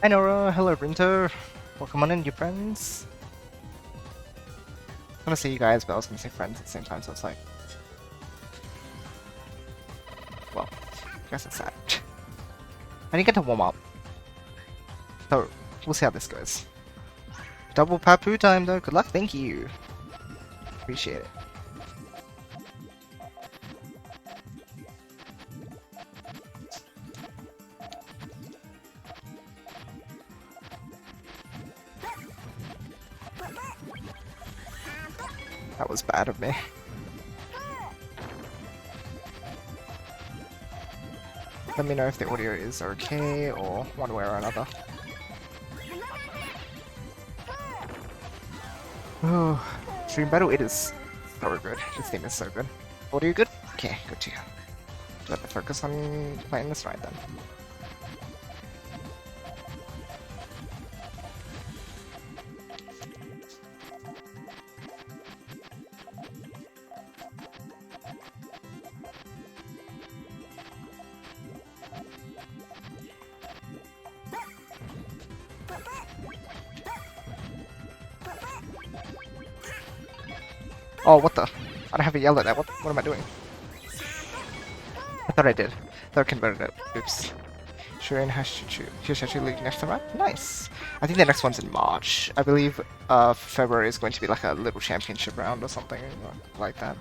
Hi Nora, hello Rinto. Welcome on in, you friends. I'm gonna say you guys, but I was gonna say friends at the same time, so it's like... Well, I guess it's sad. I didn't get to warm up. So, we'll see how this goes. Double Papu time though, good luck, thank you. Appreciate it. That was bad of me. Let me know if the audio is okay or one way or another. Oh, stream battle, it is so good. This theme is so good. Audio good? Okay, good to hear. Do I have to focus on playing this right then? Oh, what the? I don't have a yell at that. What am I doing? I thought I did. Thought I converted it. Oops. Sure, in Hisyachu League next time, right? Nice. I think the next one's in March. I believe February is going to be like a little championship round or something like that.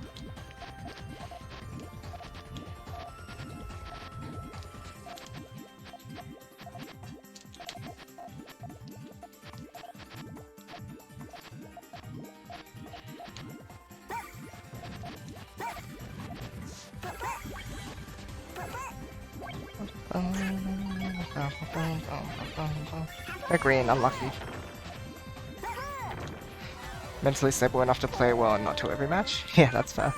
They're green, unlucky. Mentally stable enough to play well and not to every match? Yeah, that's fair.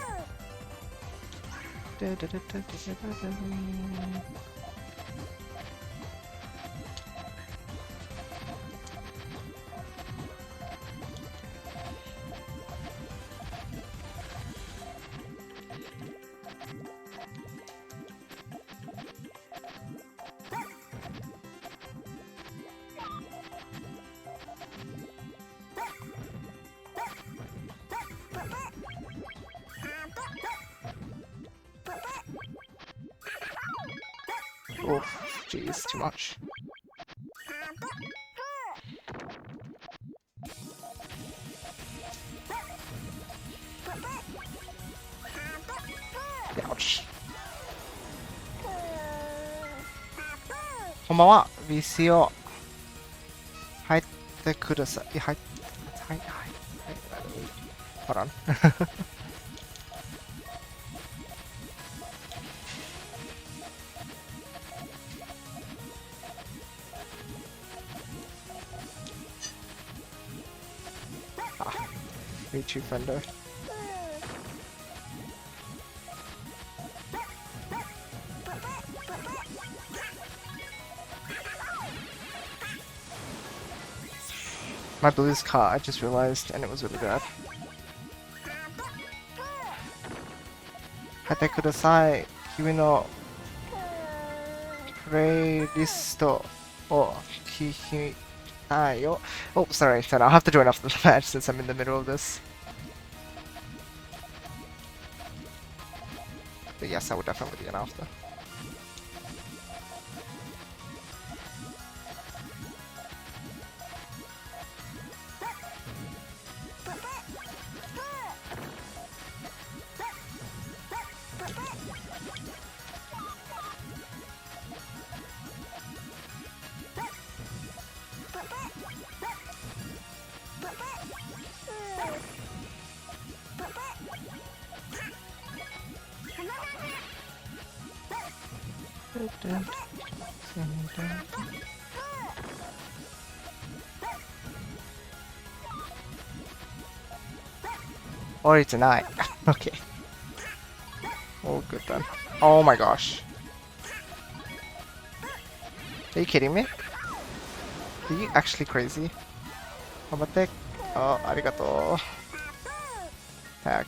Oof, jeez, too much. Ouch. こんばんは、VC を入ってください。はい、はい、はい。Hold on. Me too, friendo. My blues car, I just realized, and it was really bad. 入ってください。君のプレイリストを聞きたいよ。Oh, sorry, then I'll have to join after the match since I'm in the middle of this. But yes, I would definitely be an after. Or tonight. Okay. All good then. Oh my gosh. Are you kidding me? Are you actually crazy?頑張って. Oh, arigato. Heck.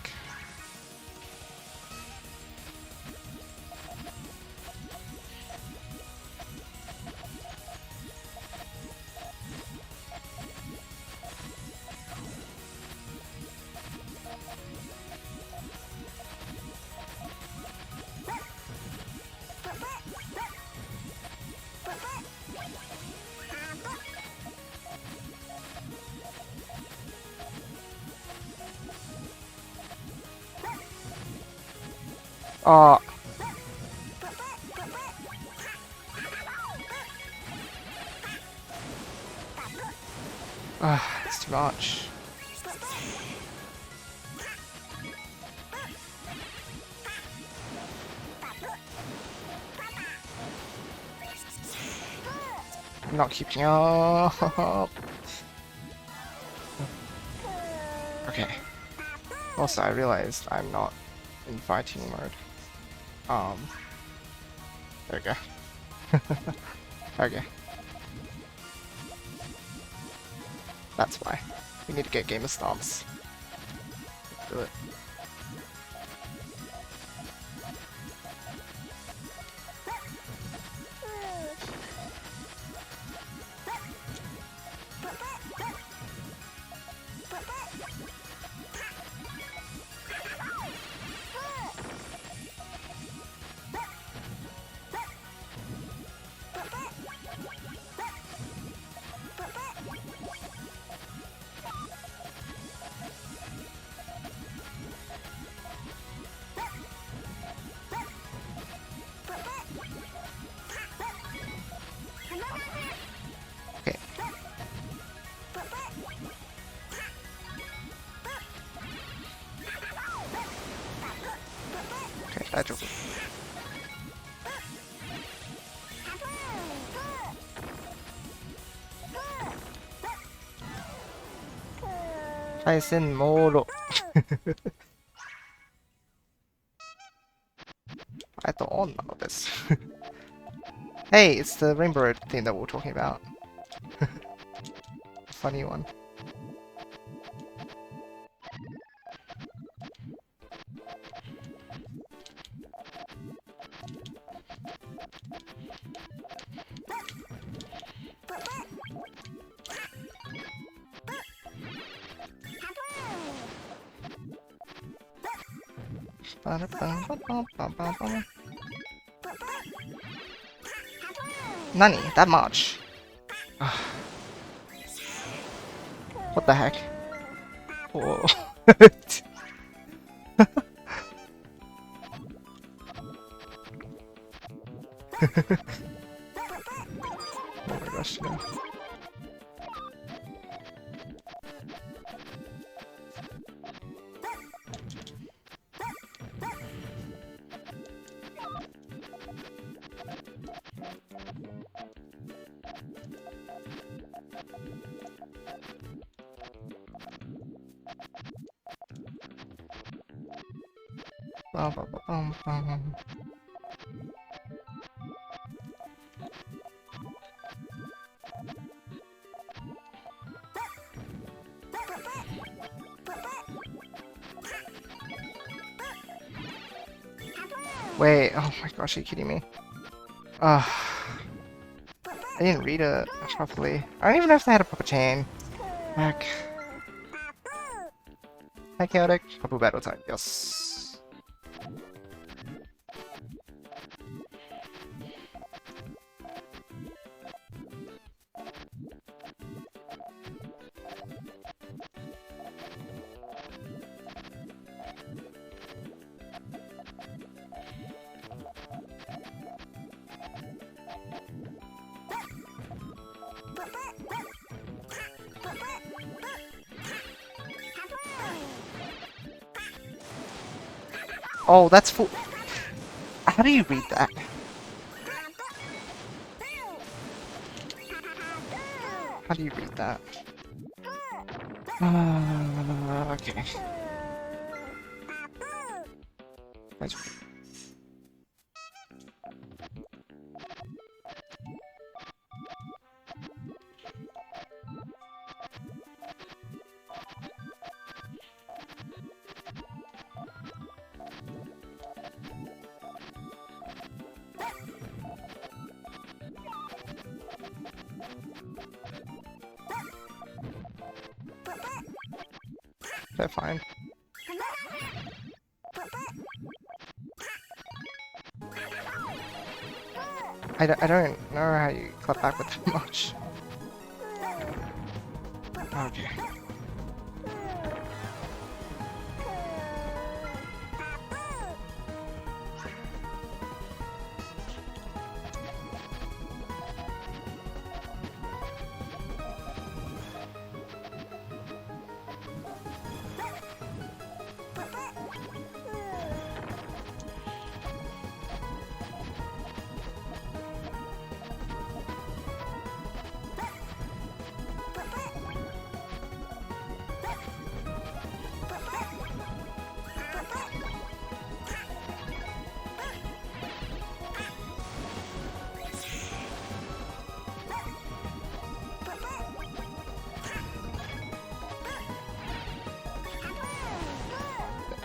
Oh. It's too much. I'm not keeping up. Okay. Also, I realized I'm not in fighting mode. There we go. Okay. That's why. We need to get gamer stance. Let's do it. Okay. Okay, that's okay. Tyson Moro. I don't know this. Hey, it's the rainbow thing that we were talking about. Funny one. Nani, that much? What the heck? Whoa. Oh my gosh, no. Wait, oh my gosh, are you kidding me? I didn't read it properly. I don't even know if they had a proper chain. Heck. Hi, Chaotic. Couple battle time, yes. Oh, that's full. How do you read that? How do you read that? Okay. They're fine. I don't know how you clap back with that much. Okay.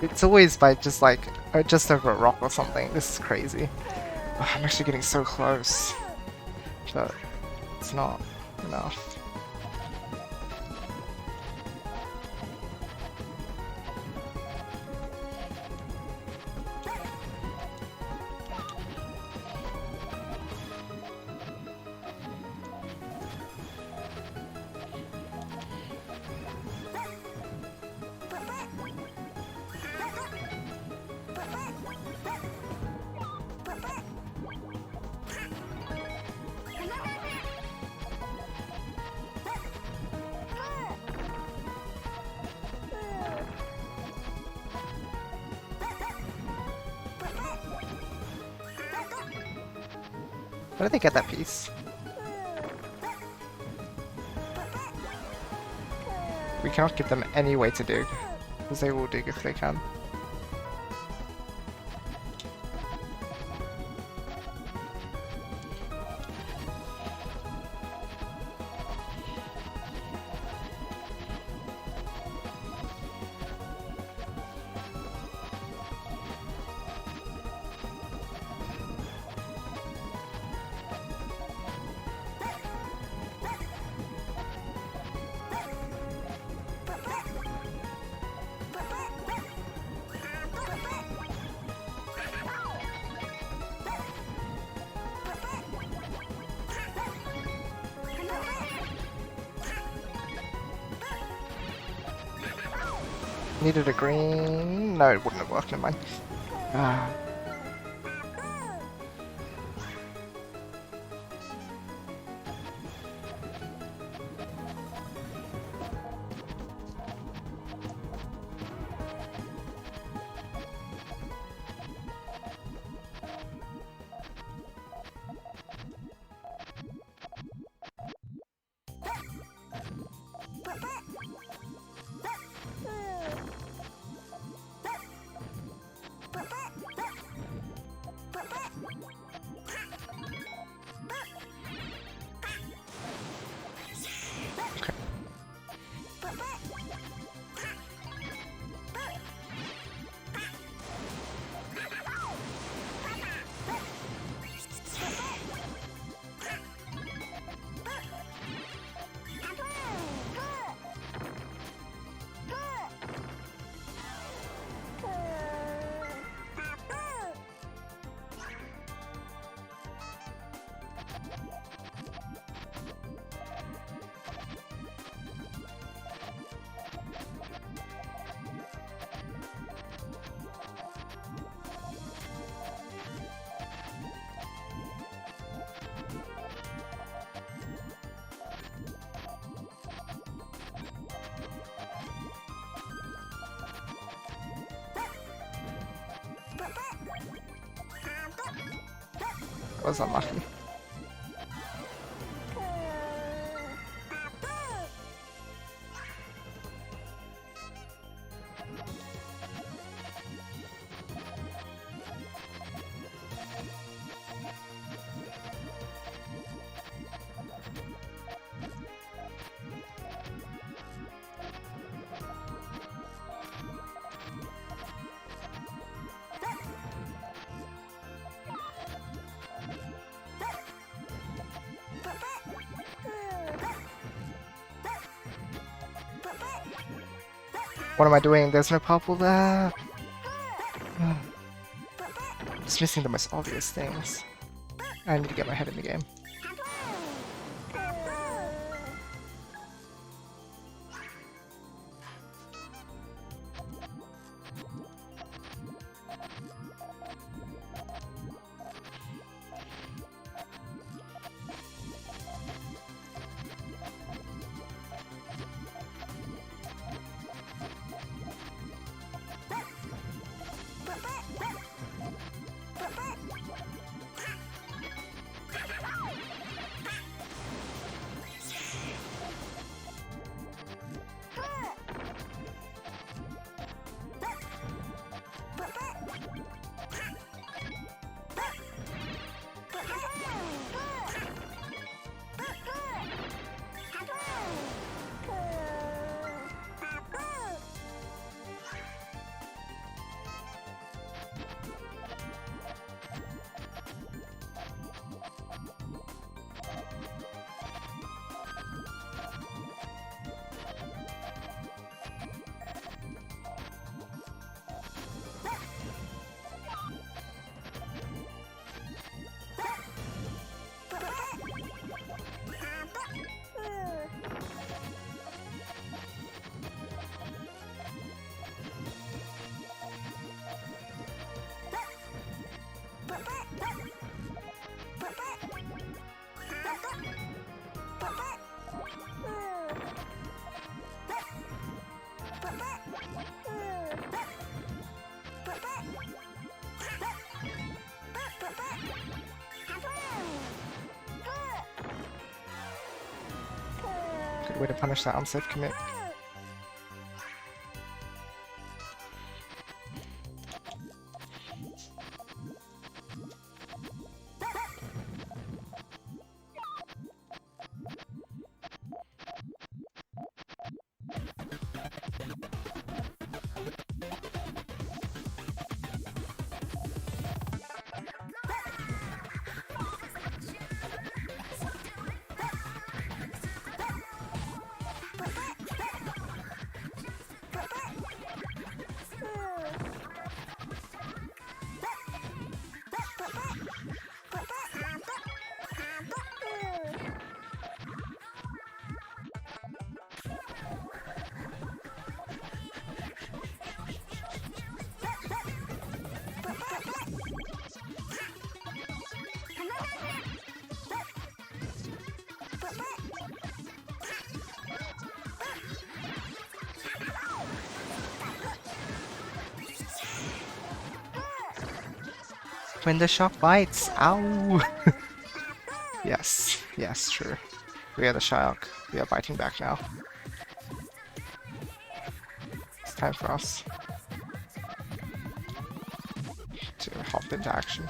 It's always by just like, just over a rock or something. This is crazy. Oh, I'm actually getting so close. But it's not enough. Where did they get that piece? We cannot give them any way to dig, because they will dig if they can. Needed a green... No, it wouldn't have worked, never mind. Ah. Was soll er machen? What am I doing? There's no purple there. Just missing the most obvious things. I need to get my head in the game. Good way to punish that unsafe commit. When the shark bites, ow! Yes, yes, true. We are the shark. We are biting back now. It's time for us to hop into action.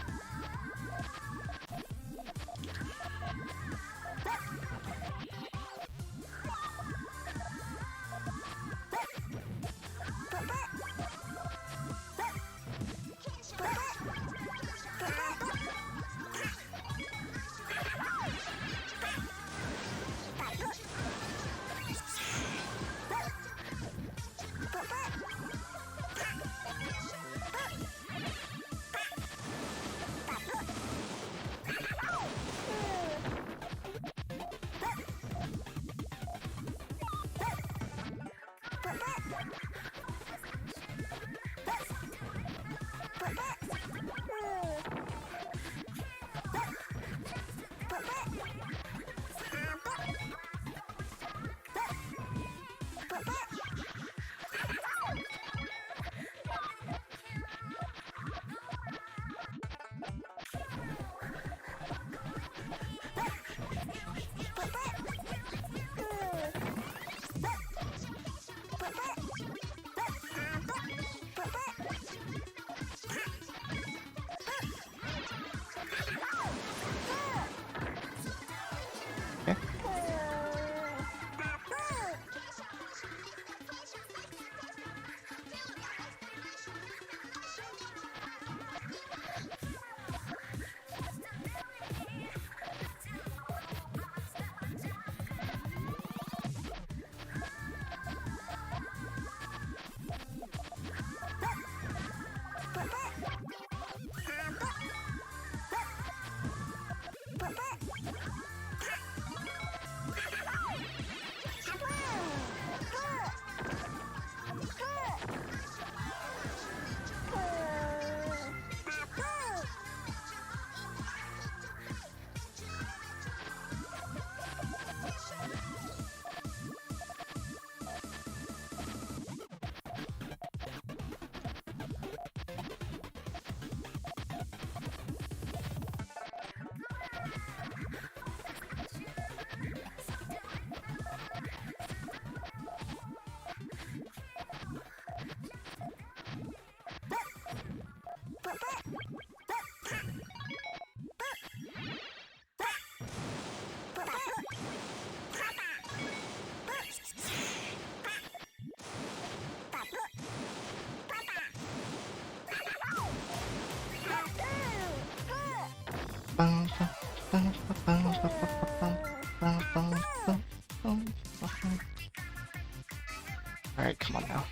Alright, come on now.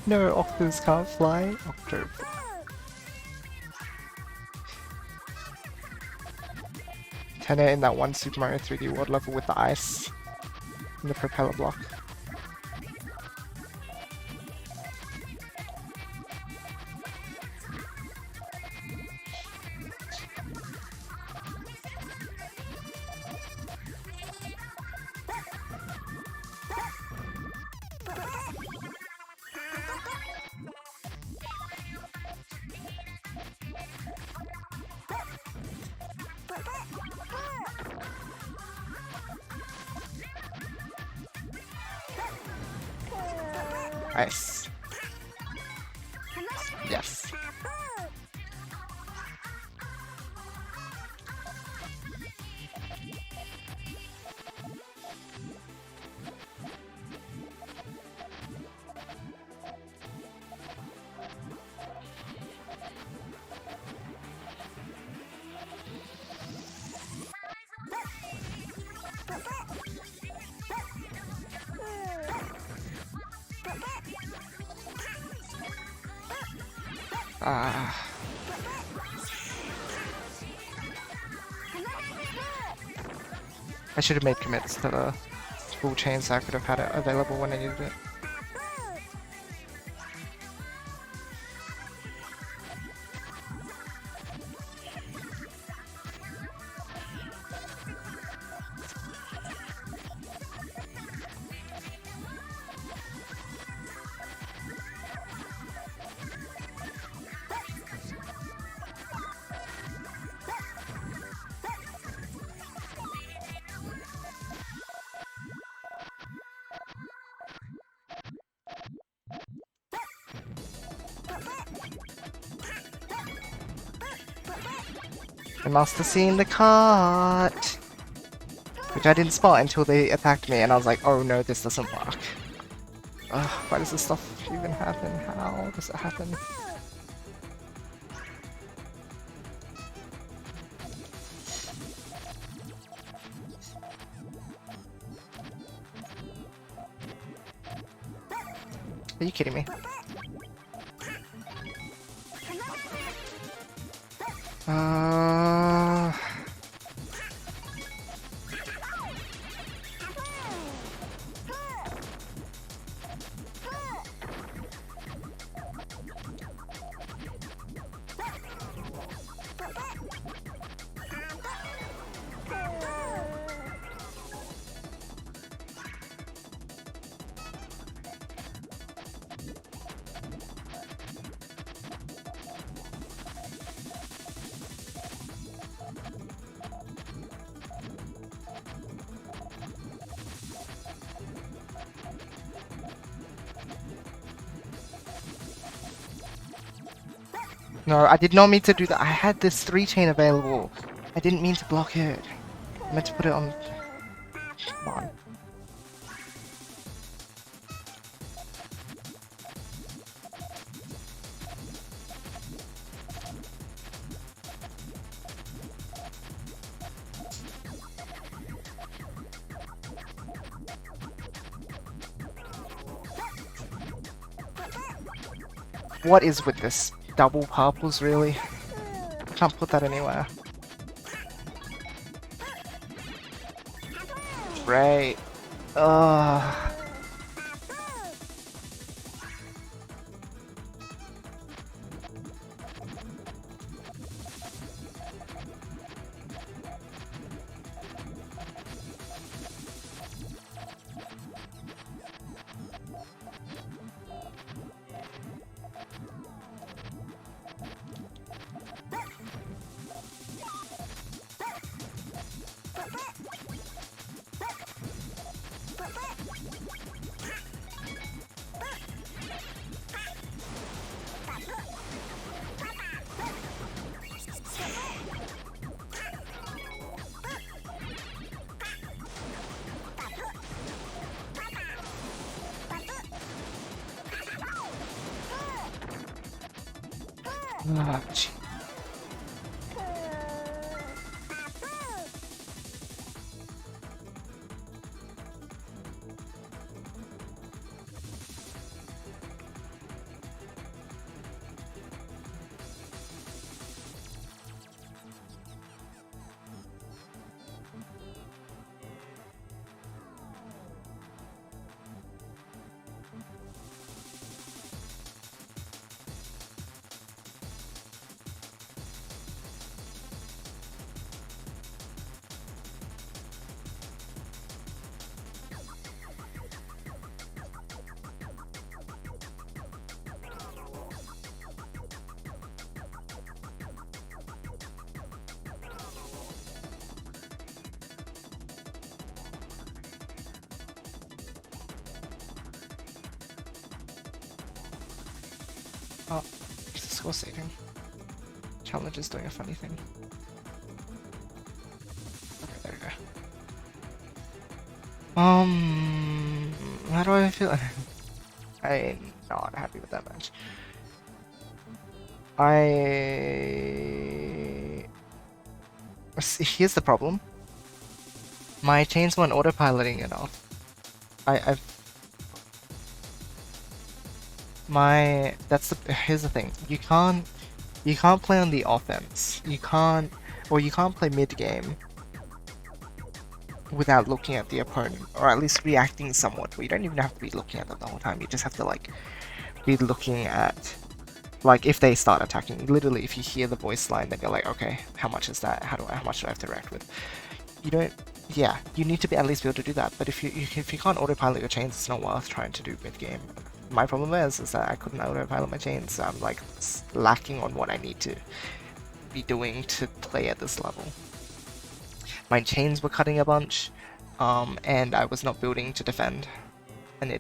No, octos can't fly. Octo. Turn it in that one Super Mario 3D World level with the ice and the propeller block. Nice. Yes. I should have made commits to the full chain so I could have had it available when I needed it. I must have seen the cart! Which I didn't spot until they attacked me and I was like, oh no, this doesn't work. Ugh, why does this stuff even happen? How does it happen? Are you kidding me? No, I did not mean to do that. I had this 3-chain available. I didn't mean to block it. I meant to put it on... Come on. What is with this? Double purples, really? Can't put that anywhere. Great. Ugh. Ah, gee. Oh, it's a score saving. Challenge is doing a funny thing. Okay, there we go. How do I feel? I'm not happy with that match. Here's the problem. My chains weren't autopiloting enough. Here's the thing. You can't play on the offense. You can't play mid game without looking at the opponent, or at least reacting somewhat. You don't even have to be looking at them the whole time. You just have to like be looking at, like, if they start attacking. Literally, if you hear the voice line, then you're like, okay, how much is that? How much do I have to react with? You don't. Yeah, you need to at least be able to do that. But if you can't autopilot your chains, it's not worth trying to do mid game. My problem is that I couldn't autopilot my chains, so I'm like lacking on what I need to be doing to play at this level. My chains were cutting a bunch, and I was not building to defend, and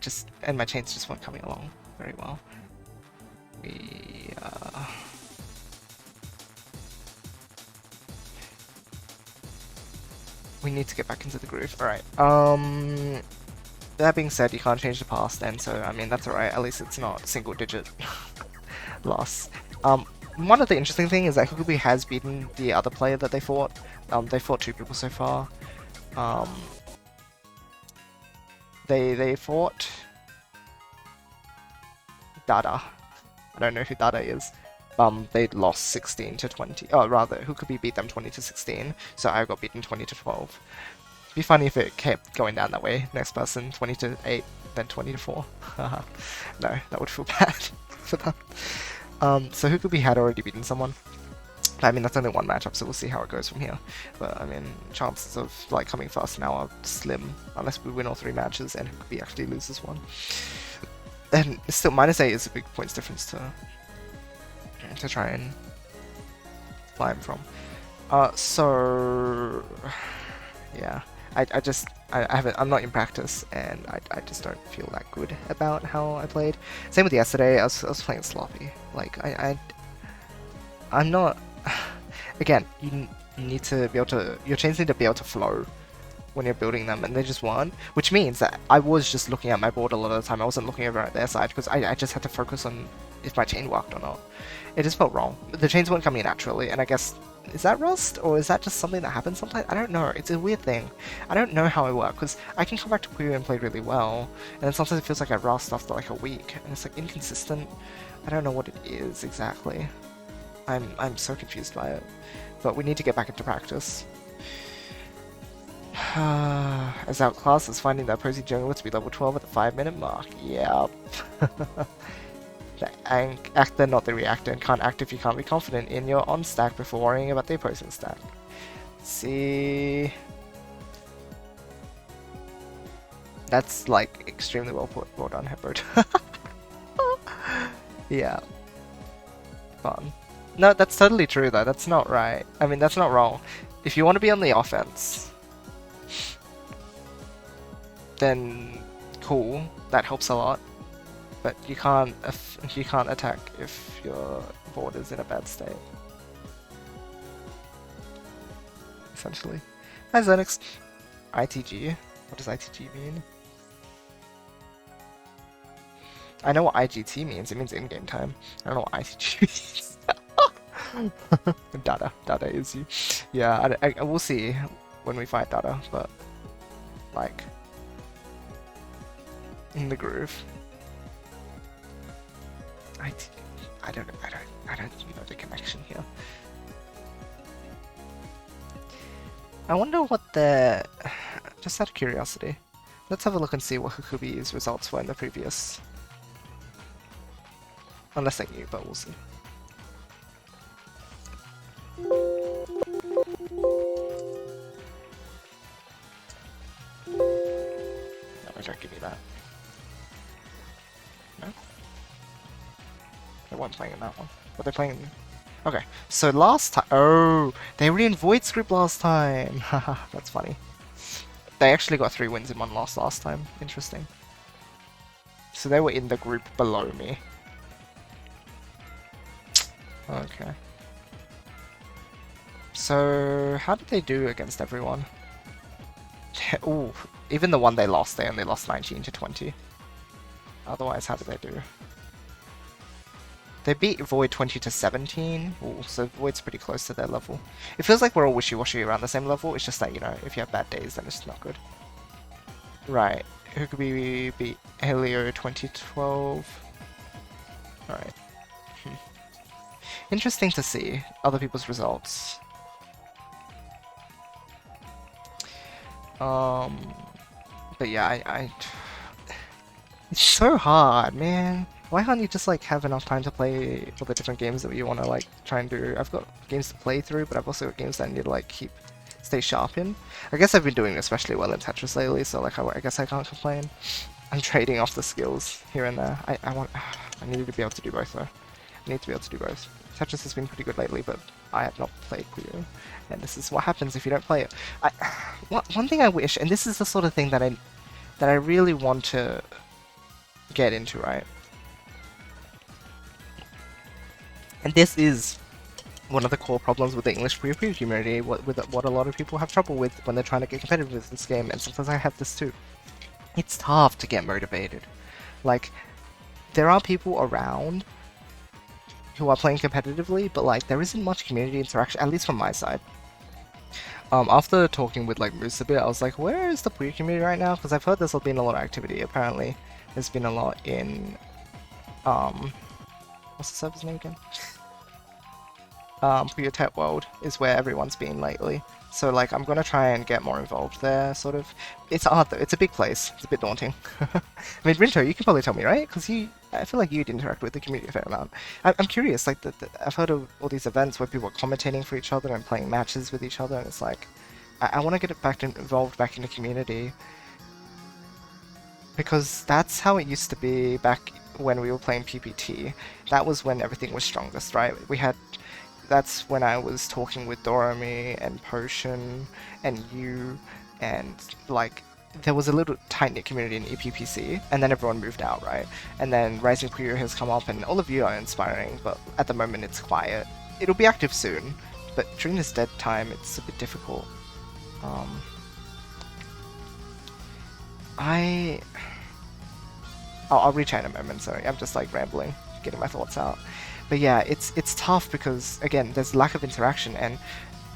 my chains just weren't coming along very well. We need to get back into the groove. Alright, that being said, you can't change the past then, so I mean that's alright, at least it's not single digit loss. One of the interesting things is that hukubee has beaten the other player that they fought. They fought 2 people so far. They fought Dada. I don't know who Dada is. They lost 16 to 20. Oh, rather, hukubee beat them 20 to 16, so I got beaten 20 to 12. It'd be funny if it kept going down that way. Next person 20 to 8, then 20 to 4. No, that would feel bad for them. So hukubee had already beaten someone. I mean, that's only one matchup, so we'll see how it goes from here. But I mean, chances of like coming fast now are slim, unless we win all 3 matches and hukubee actually loses one. And still, -8 is a big points difference to try and climb from. So yeah, I'm not in practice, and I just don't feel that good about how I played. Same with yesterday. I was playing sloppy. Like I'm not. Again, you need to be able to. Your chains need to be able to flow when you're building them, and they just weren't. Which means that I was just looking at my board a lot of the time. I wasn't looking over at their side because I just had to focus on if my chain worked or not. It just felt wrong. The chains weren't coming naturally, and I guess, is that rust, or is that just something that happens sometimes? I don't know. It's a weird thing. I don't know how I work, because I can come back to Puyo and play really well, and then sometimes it feels like I rust after like a week, and it's like inconsistent. I don't know what it is exactly. I'm so confused by it. But we need to get back into practice. As outclassed as finding that opposing jungler to be level 12 at the 5-minute mark. Yep. The actor, not the reactor, and can't act if you can't be confident in your on stack before worrying about the opposing stack. See, that's like extremely well brought on, Hepburn. Yeah, fun. No, that's totally true though. That's not right. I mean, that's not wrong. If you want to be on the offense, then cool. That helps a lot. But you can't attack if your board is in a bad state. Essentially. Hi Xenix. ITG. What does ITG mean? I know what IGT means. It means in-game time. I don't know what ITG means. Dada is you. Yeah, I we'll see when we fight Dada, but like in the groove. I don't know. I don't even know the connection here. I wonder what the. Just out of curiosity, let's have a look and see what Hukubee's results were in the previous. Unless they knew, but we'll see. No, don't give me that. No? They weren't playing in that one. Were they playing? Okay, so last time. Oh, they were in Void's group last time. Haha, that's funny. They actually got 3 wins in one loss last time. Interesting. So they were in the group below me. Okay. So how did they do against everyone? Ooh, even the one they lost, they only lost 19-20. Otherwise, how did they do? They beat Void 20-17. Ooh, so Void's pretty close to their level. It feels like we're all wishy-washy around the same level. It's just that, you know, if you have bad days, then it's not good. Right. Hukubee beat Helio 2012. Alright. Interesting to see other people's results. But yeah, it's so hard, man. Why can't you just like have enough time to play all the different games that you want to like try and do? I've got games to play through, but I've also got games that I need to like stay sharp in. I guess I've been doing especially well in Tetris lately, so like I guess I can't complain. I'm trading off the skills here and there. I need to be able to do both though. I need to be able to do both. Tetris has been pretty good lately, but I have not played Puyo, and this is what happens if you don't play it. One thing I wish, and this is the sort of thing that I really want to get into, right? And this is one of the core problems with the English Puyo Puyo community, what a lot of people have trouble with when they're trying to get competitive with this game, and sometimes I have this too. It's tough to get motivated. Like, there are people around who are playing competitively, but like there isn't much community interaction, at least from my side. After talking with like Moose a bit, I was like, where is the Puyo community right now? Because I've heard there's been a lot of activity. Apparently, there's been a lot in what's the server's name again? Puyo Tech World is where everyone's been lately. So like I'm gonna try and get more involved there, sort of. It's hard though, it's a big place, it's a bit daunting. I mean, Rinto, you can probably tell me, right? Because I feel like you'd interact with the community a fair amount. I'm curious, like, I've heard of all these events where people are commentating for each other and playing matches with each other, and it's like, I want to get it involved back in the community. Because that's how it used to be back when we were playing PPT. That was when everything was strongest, right? That's when I was talking with Dorami and Potion and you, and like there was a little tight-knit community in EPPC, and then everyone moved out, right? And then Rising Puyo has come up, and all of you are inspiring, but at the moment it's quiet. It'll be active soon, but during this dead time it's a bit difficult. I'll reach out in a moment, sorry, I'm just like rambling, getting my thoughts out. But yeah, it's tough because, again, there's lack of interaction, and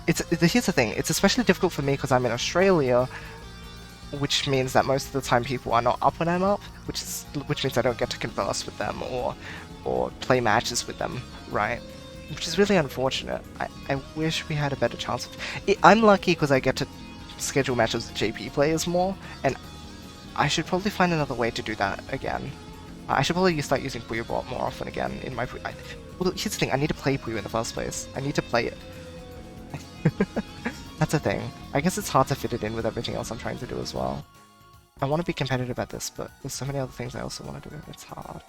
here's the thing, it's especially difficult for me because I'm in Australia, which means that most of the time people are not up when I'm up, which means I don't get to converse with them or play matches with them, right? Which is really unfortunate. I wish we had a better chance of it. I'm lucky because I get to schedule matches with JP players more, and I should probably find another way to do that again. I should probably start using Puyo Bot more often again in my well, here's the thing, I need to play Puyo in the first place. I need to play it. That's a thing. I guess it's hard to fit it in with everything else I'm trying to do as well. I want to be competitive at this, but there's so many other things I also want to do. It's hard.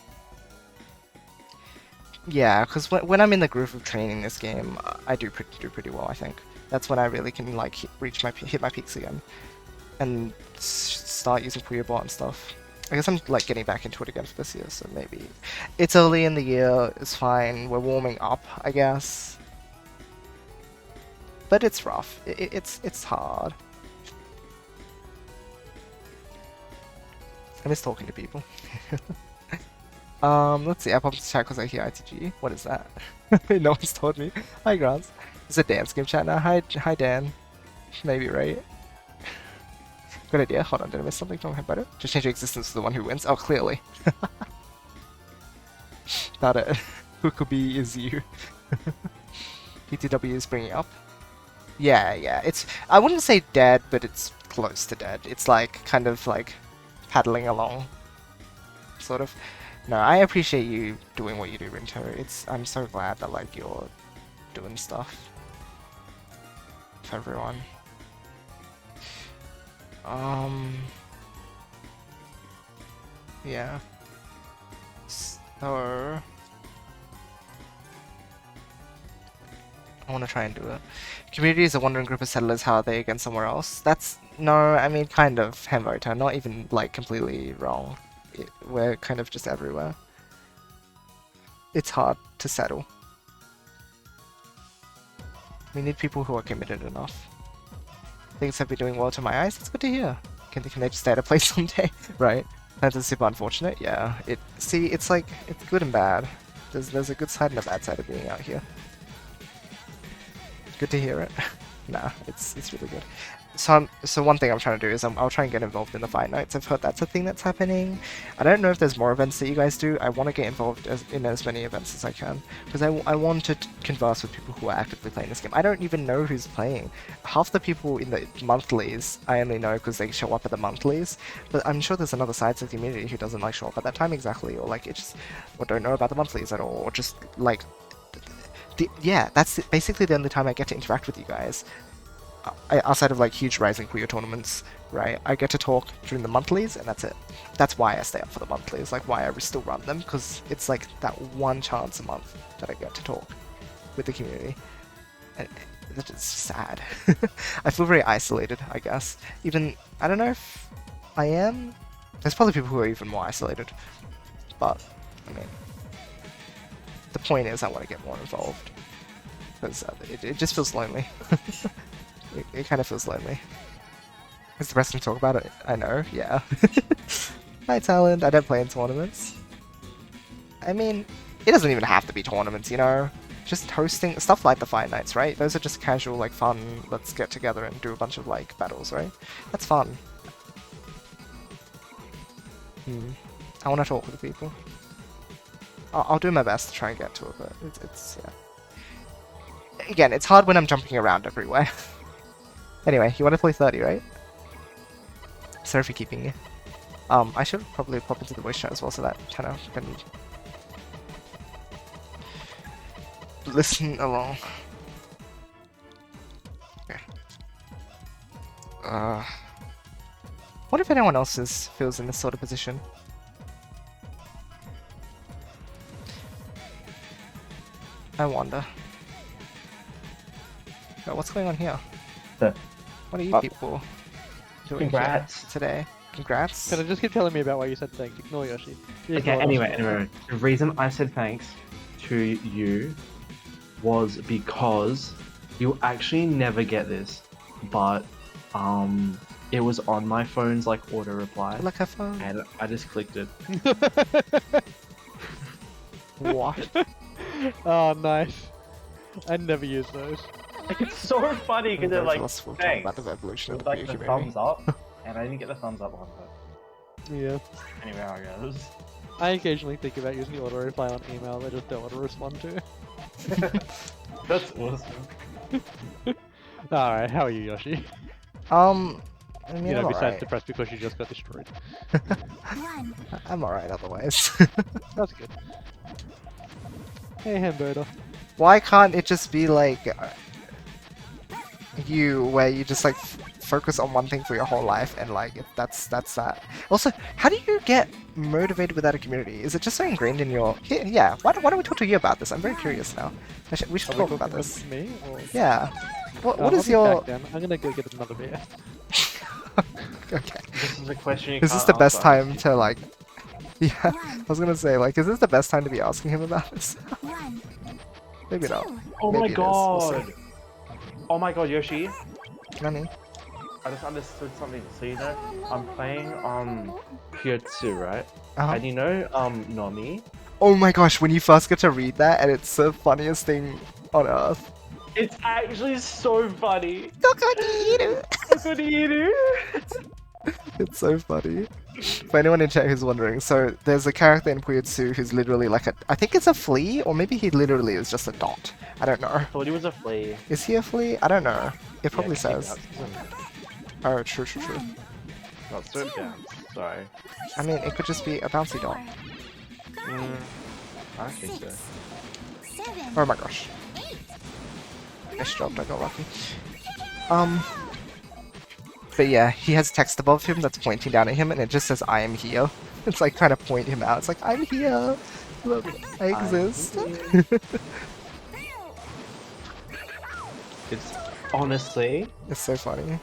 Yeah, because when I'm in the groove of training this game, I do pretty well, I think. That's when I really can like hit my peaks again. And start using Puyo Bot and stuff. I guess I'm like getting back into it again for this year, so maybe it's early in the year. It's fine. We're warming up, I guess. But it's rough. It's hard. I miss talking to people. Let's see. I popped the chat because I hear ITG. What is that? No one's told me. Hi, Grants. It's a Dan's game chat now. Hi, Dan. Maybe, right? Good idea. Hold on, did I miss something from Himbetter? Just change your existence to the one who wins. Oh, clearly. Got it. Hukubee is you. BTW is bringing up. Yeah, it's... I wouldn't say dead, but it's close to dead. It's like, kind of like, paddling along. Sort of. No, I appreciate you doing what you do, Rinto. I'm so glad that, like, you're doing stuff for everyone. Yeah. So... I want to try and do it. Community is a wandering group of settlers. How are they against somewhere else? No, I mean, kind of, Hamvota. Not even, like, completely wrong. We're kind of just everywhere. It's hard to settle. We need people who are committed enough. Things have been doing well to my eyes. It's good to hear. Can they just stay at a place someday? Right. That's super unfortunate. Yeah. It's like, it's good and bad. There's a good side and a bad side of being out here. Good to hear it. Nah, it's really good. So one thing I'm trying to do is I'll try and get involved in the Fight Nights. I've heard that's a thing that's happening. I don't know if there's more events that you guys do. I want to get involved in as many events as I can because I want to converse with people who are actively playing this game. I don't even know who's playing. Half the people in the monthlies I only know because they show up at the monthlies, but I'm sure there's another side to the community who doesn't like show up at that time exactly, or like or don't know about the monthlies at all, or just like yeah, that's basically the only time I get to interact with you guys. Outside of like huge Rising Puyo tournaments, right? I get to talk during the monthlies, and that's it. That's why I stay up for the monthlies, like why I still run them, because it's like that one chance a month that I get to talk with the community. And it's just sad. I feel very isolated, I guess. Even, I don't know if I am. There's probably people who are even more isolated. But, I mean, the point is I want to get more involved. Because it just feels lonely. It kind of feels lonely. It's depressing to talk about it. I know, yeah. Hi, Talent. I don't play in tournaments. I mean, it doesn't even have to be tournaments, you know? Just hosting stuff like the Fight Nights, right? Those are just casual, like, fun, let's get together and do a bunch of, like, battles, right? That's fun. I want to talk with people. I'll do my best to try and get to it, but it's yeah. Again, it's hard when I'm jumping around everywhere. Anyway, you want to play 30, right? Sorry for keeping you. I should probably pop into the voice chat as well so that Tanner can listen along. Okay. What if anyone else feels in this sort of position? I wonder. Oh, what's going on here? What are you people doing Congrats today? Congrats. Can I just keep telling me about why you said thanks? Ignore Yoshi. Okay, anyway. The reason I said thanks to you was because you'll actually never get this, but it was on my phone's like auto reply. Like a phone. And I just clicked it. What? Oh, nice. I never use those. Like, it's so funny because they're like, thanks. About the evolution of With, like the the thumbs up, and I didn't get the thumbs up one, but Yeah. anyway, how it goes. I occasionally think about using the auto reply on email. I just don't want to respond to. That's awesome. Alright, how are you, Yoshi? I mean, You know, I'm besides alright. depressed because you just got destroyed. I'm alright otherwise. That's good. Hey, Hamburger. Why can't it just be like you, where you just like focus on one thing for your whole life and like that's that. Also, how do you get motivated without a community? Is it just so ingrained in your... Yeah, why don't we talk to you about this? I'm very curious now. We should talk about this. Me? Or... Yeah. What I'll is be your... back then. I'm gonna go get another beer. Okay. This is a question you Is can't this the best answer. time to like... Yeah, I was gonna say, like, is this the best time to be asking him about this? Maybe not. Oh Maybe my it is. We'll god! Oh my god, Yoshi. Nani? I just understood something. So you know, I'm playing Puyo Puyo, right? Uh-huh. And you know Nomi. Oh my gosh, when you first get to read that, and it's the funniest thing on earth. It's actually so funny. It's so funny. For anyone in chat who's wondering, so there's a character in Puyo Puyo who's literally like I think it's a flea, or maybe he literally is just a dot. I don't know. I thought he was a flea. Is he a flea? I don't know. It probably Yeah, says. Oh, true. Not so down. Sorry. I mean, it could just be a bouncy dot. I don't think so. Oh my gosh. Nice job, I got lucky. But yeah, he has text above him that's pointing down at him, and it just says, I am here. It's like trying to point him out. It's like, I'm here! Look, I exist. It's honestly, It's so funny.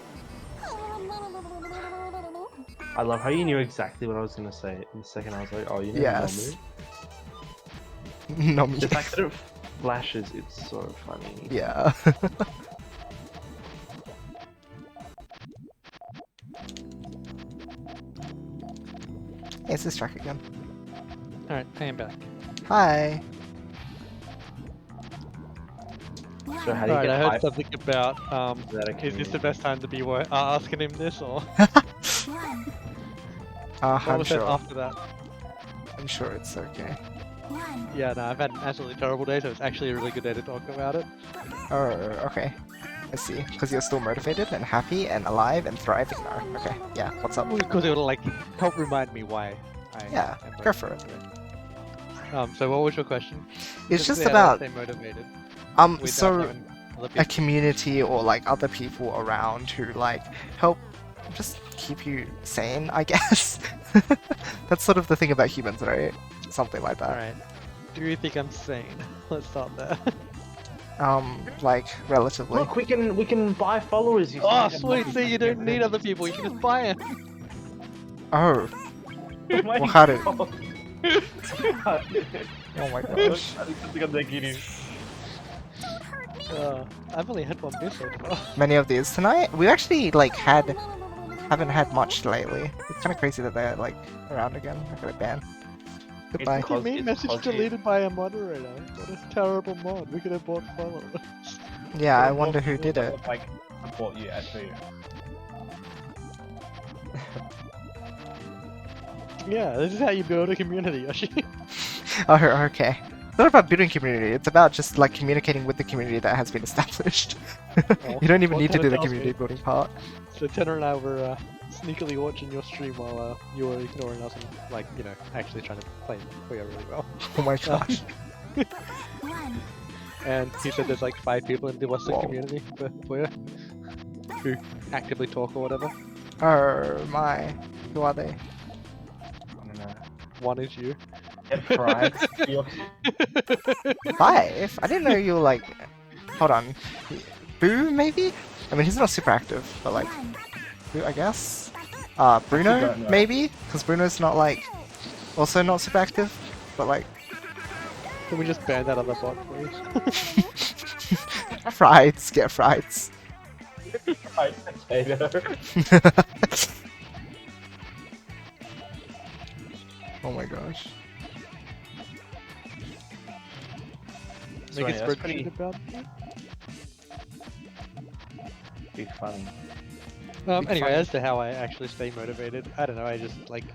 I love how you knew exactly what I was gonna say. In the second, I was like, oh, you know Yes. Nomi? No me. The fact that it flashes, it's so funny. Yeah. Hey, it's this track again. Alright, I am back. Hi. So how do you Alright, get I heard hype? something about, That a is this the community? best time to be asking him this, or what I'm was said sure. after that? I'm sure it's okay. Yeah, no, I've had an absolutely terrible day, so it's actually a really good day to talk about it. Oh, okay. I see. Because you're still motivated and happy and alive and thriving now. Okay, yeah. What's up? Because it would, like, help remind me why I Yeah, am go for it. motivated. So what was your question? It's Just just how do I about stay motivated without so having other a people. community or like other people around who like help just keep you sane, I guess. That's sort of the thing about humans, right? Something like that. Alright. Do you think I'm sane? Let's start there. Like relatively. Look, we can buy followers. You Oh, see? sweet! See, you don't need other people. You can just buy it. Oh, Oh my well, how did? God. Oh my gosh. I think I'm taking you. I've only had one beer so far. Many of these tonight. We actually like haven't had much lately. It's kind of crazy that they're like around again. I got a ban. Goodbye. It's What do you mean? it's Message because deleted by a moderator. What a terrible mod. We could have bought followers. Yeah, I wonder who did it. Like, support you actually. Yeah, this is how you build a community, Yoshi. Oh, okay. It's not about building community. It's about just like communicating with the community that has been established. You don't even What need to kinda do the tells community me- building part. So Tanner and I were sneakily watching your stream while you were ignoring us and, like, you know, actually trying to play Puyo really well. Oh my gosh. And he said there's like 5 people in the Western Whoa. community for Puyo who actively talk or whatever. Oh my. Who are they? I don't know. One is you. Get pride. 5? I didn't know you were like. Hold on. Boo, maybe? I mean, he's not super active, but like. Boo, I guess? Bruno, don't know. maybe? Because Bruno's not like. Also not super active, but like. Can we just ban that other bot, please? Frieds, get frieds. Pride potato. Oh my gosh. Make a That's spreadsheet pretty about it. be funny. Big Anyway, fun. as to how I actually stay motivated, I don't know, I just like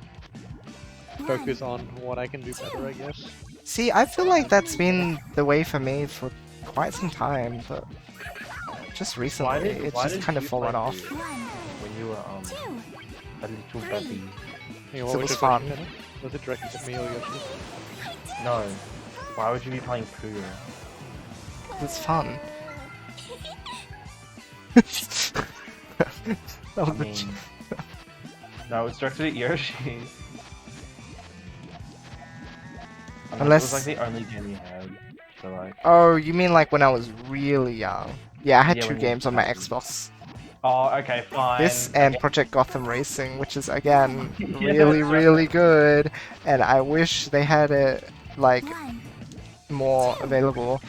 focus on what I can do better, I guess. See, I feel like that's been the way for me for quite some time, but just recently it's why just did kind of you fallen play off. Puyo when you were a little baby? Hang on, So what it was was your fun. question, Tanner? Was it directed at me or Yoshi? No. Why would you be playing Puyo? It's fun. That I was a mean, j- no, it's directed at Yoshi. Unless- it was like the only game you had. So like, Oh, you mean like when I was really young? Yeah, I had Yeah, 2 when you were games on my young. Xbox. oh, okay, fine. This and Project Gotham Racing, which is again Yeah, really, that's right. really good, and I wish they had it like more available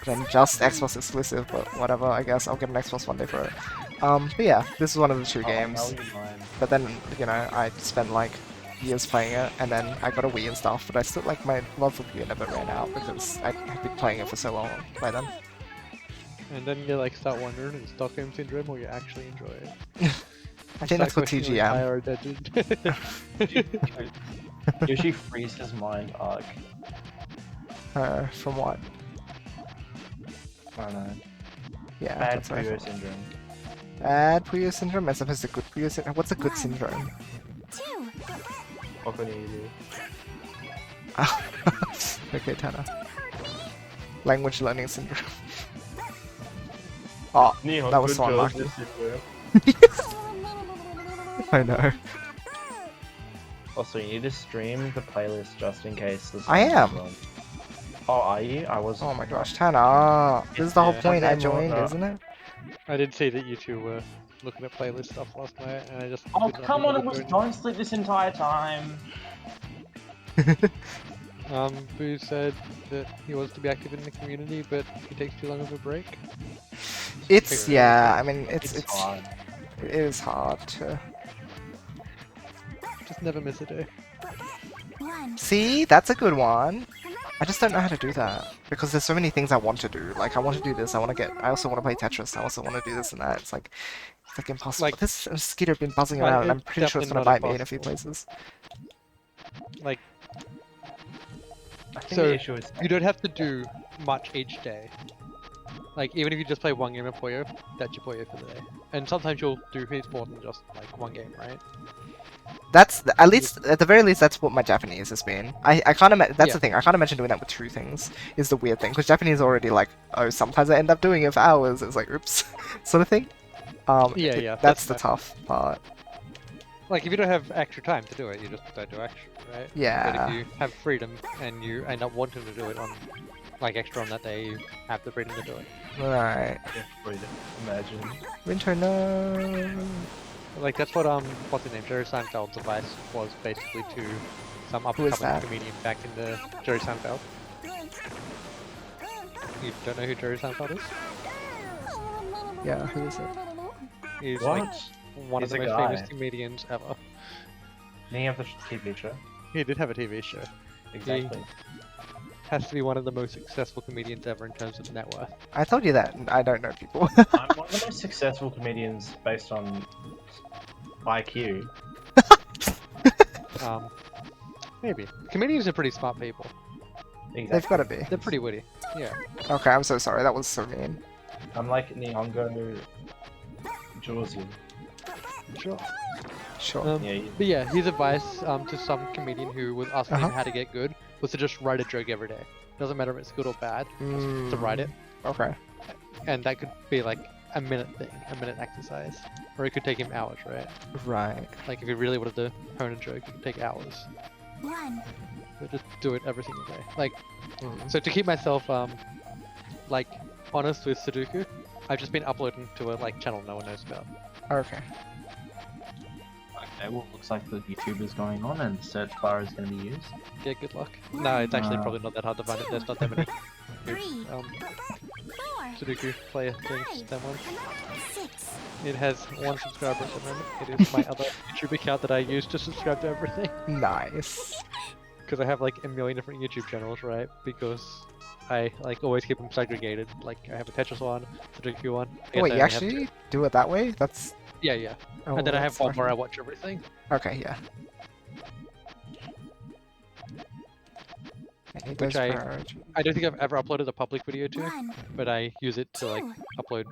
than just Xbox exclusive, but whatever, I guess I'll get an Xbox one day for it. But yeah, this is one of the two Oh, now games. you mind. But then, you know, I spent like years playing it, and then I got a Wii and stuff, but I still, like, my love for Puyo never ran out because I'd been playing it for so long by then. And then you like start wondering, is Stockholm Syndrome or you actually enjoy it? I think that's for Start questioning TGM. your entire identity. Yoshi frees his mind arc. From what? I don't know. Yeah, Bad that's what I Puyo thought. syndrome. Bad Puyo Syndrome as opposed to good Puyo Syndrome? What's a good syndrome? What can you do? Okay, Tanner. Language learning syndrome. Oh, that was so unlucky. I know. Also, you need to stream the playlist just in case. The I am. song is wrong. Oh, are you? I was. Oh my gosh, Tanner! This is the whole Yeah. point I Okay, well, joined, isn't it? I did see that you two were looking at playlist stuff last night, and I just. Oh, did not come think on! you It were was doing don't sleep this entire time. Boo said that he wants to be active in the community, but he takes too long of a break. It's, yeah, I mean, It's it's hard. it is hard to... Just never miss a day. See? That's a good one! I just don't know how to do that. Because there's so many things I want to do. Like, I want to do this, I also want to play Tetris, I also want to do this and that. It's like impossible. Like- This mosquito been buzzing Like, around and I'm it's pretty sure it's definitely gonna not bite me in a few impossible. places. Like, I think So, the issue is you don't have to do much each day. Like, even if you just play one game of Puyo, that's your Puyo for the day. And sometimes you'll do heaps more than just, like, one game, right? That's at least, at the very least, that's what my Japanese has been. I can't imagine. That's Yeah. the thing. I can't imagine doing that with two things. Is the weird thing because Japanese are already like, oh, sometimes I end up doing it for hours. It's like, oops, sort of thing. Yeah, That's that's the fair. tough part. Like, if you don't have extra time to do it, you just don't do extra, right? Yeah. But if you have freedom and you end up wanting to do it on, like, extra on that day, you have the freedom to do it. Right. free to imagine. Winter, no. Like, that's what, what's his name, Jerry Seinfeld's advice was basically to some Who is up-and-coming that? comedian back in the Jerry Seinfeld. You don't know who Jerry Seinfeld is? Yeah. Who is it? He's What? like one He's of the a most famous guy. comedians ever. Name of the TV show. He did have a TV show. Exactly. Has to be one of the most successful comedians ever in terms of net worth. I told you that. I don't know people. I'm one of the most successful comedians based on IQ. Maybe. Comedians are pretty smart people. Exactly. They've got to be. They're pretty witty. Yeah. Okay, I'm so sorry. That was so mean. I'm like Nihongo Josie. Sure. Sure. Yeah, But yeah, his advice to some comedian who was asking Uh-huh. him how to get good was to just write a joke every day. Doesn't matter if it's good or bad, just to write it. Okay. And that could be like a minute thing, a minute exercise. Or it could take him hours, right? Right. Like if you really wanted to hone a joke, it could take hours. But just do it every single day. Like, so to keep myself like honest with Sudoku, I've just been uploading to a like channel no one knows about. Okay. Okay, well, looks like the YouTuber's going on and search bar is going to be used. Yeah, good luck. No, it's actually No. probably not that hard to find it. There's not that many Sudoku player things that one. It has one subscriber at the moment. It is my other YouTube account that I use to subscribe to everything. Nice. Because I have like a million different YouTube channels, right? Because I like always keep them segregated. Like I have a Tetris one, Sudoku one. I guess Wait, I you only have two. actually do it that way? That's. Yeah, yeah. Oh, And then I have that's one where I lucky. watch everything. Okay, yeah. I need Which those priority. I don't think I've ever uploaded a public video to, but I use it to like upload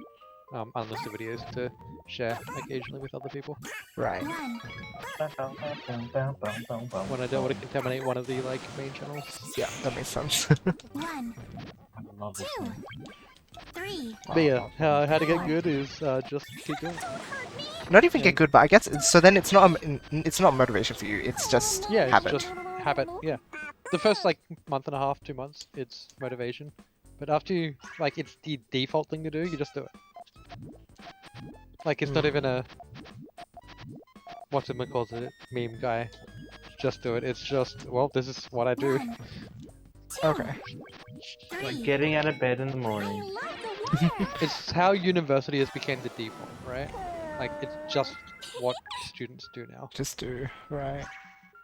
unlisted videos to share occasionally with other people Right. when I don't want to contaminate one of the like main channels. Yeah, that makes sense. I love this thing. But yeah, how to get good is just keep doing it. Not even get good, but I guess so. Then it's not it's not motivation for you. It's just Yeah, habit. it's just habit. Yeah, the first like month and a half, 2 months, it's motivation. But after you like, it's the default thing to do. You just do it. Like it's not even a what's it calls it meme guy. Just do it. It's just well, this is what I do. Okay. Like getting out of bed in the morning. It's how university has become the default, right? Like it's just what students do now. Just do, right.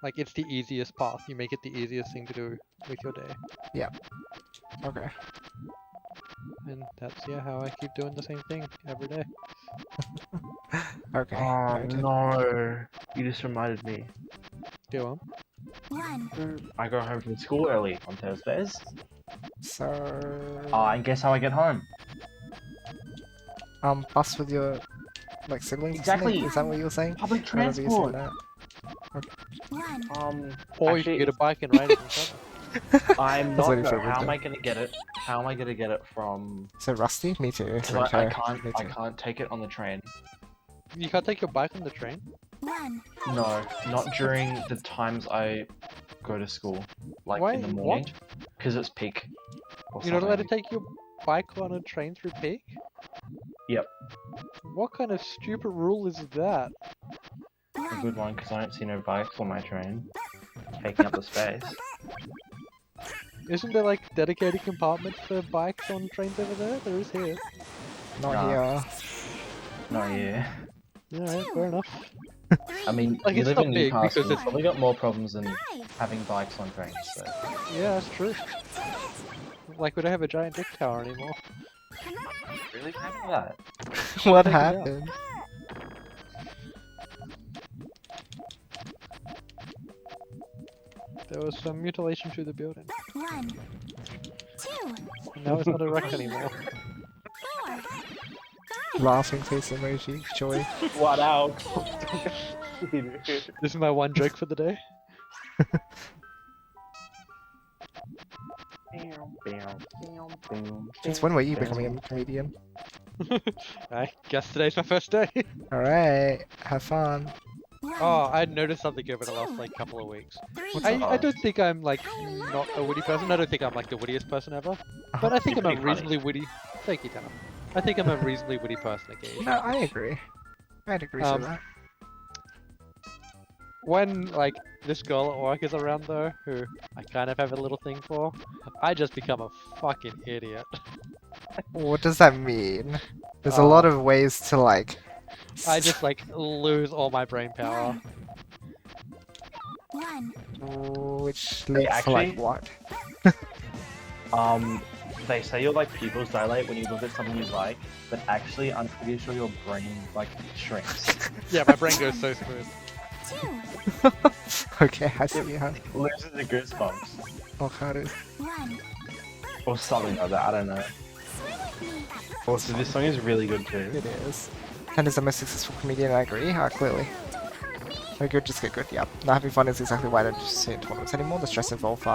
Like it's the easiest path. You make it the easiest thing to do with your day. Okay. And that's how I keep doing the same thing every day. Okay. Oh noted. no! You just reminded me. Go on. I go home from school early on Thursdays. So... And guess how I get home? bus with your, like, siblings or Exactly. something? Is that what you were saying? Public I remember you saying transport. that. Or you can get a bike and ride it yourself. I'm That's not. what you No, said, how am wisdom. I gonna get it? How am I gonna get it from? So Rusty? Me too. Because Rinto. I Me can't. I too. can't take it on the train. You can't take your bike on the train. No, not during the times I go to school, like Why? in the morning, What? because it's peak. Or You're not allowed to something. take your bike on a train through peak? Yep. What kind of stupid rule is that? A good one, because I don't see no bikes on my train, taking up the space. Isn't there like dedicated compartments for bikes on trains over there? There is here. Not Nah. here. No, yeah. Yeah, fair enough. I mean, Like, you it's live not in big Newcastle, because you've it's- probably got more problems than having bikes on trains. So. Yeah, that's true. Like we don't have a giant dick tower anymore. Really having that? What Check it out. happened? There was some mutilation through the building. And now it's not erect anymore. Laughing face emoji. Joy. What else? This is my one joke for the day. Since when were you becoming a comedian? I guess today's my first day. Alright. Have fun. Oh, I noticed something over the last like couple of weeks. I up? don't think I'm like not a witty person. I don't think I'm like the wittiest person ever. But I think I'm You're a pretty funny. reasonably witty. Thank you, Tanner. I think I'm a reasonably witty person occasionally. No, I agree. I'd agree Um, to that. When like this girl at work is around though, who I kind of have a little thing for, I just become a fucking idiot. What does that mean? There's a lot of ways to like... I just like lose all my brain power. Which leads to like actually- what? They say your like pupils dilate when you look at something you like, but actually, I'm pretty sure your brain like shrinks. Yeah, my brain goes so smooth. Okay, I see how. Loses the goosebumps Avocado. or something like that. I don't know. Also, this song is really good too. It is. And is the most successful comedian, I agree. Clearly. Very good, just get good, yep. Not having fun is exactly why I don't see in tournaments anymore. The stress involved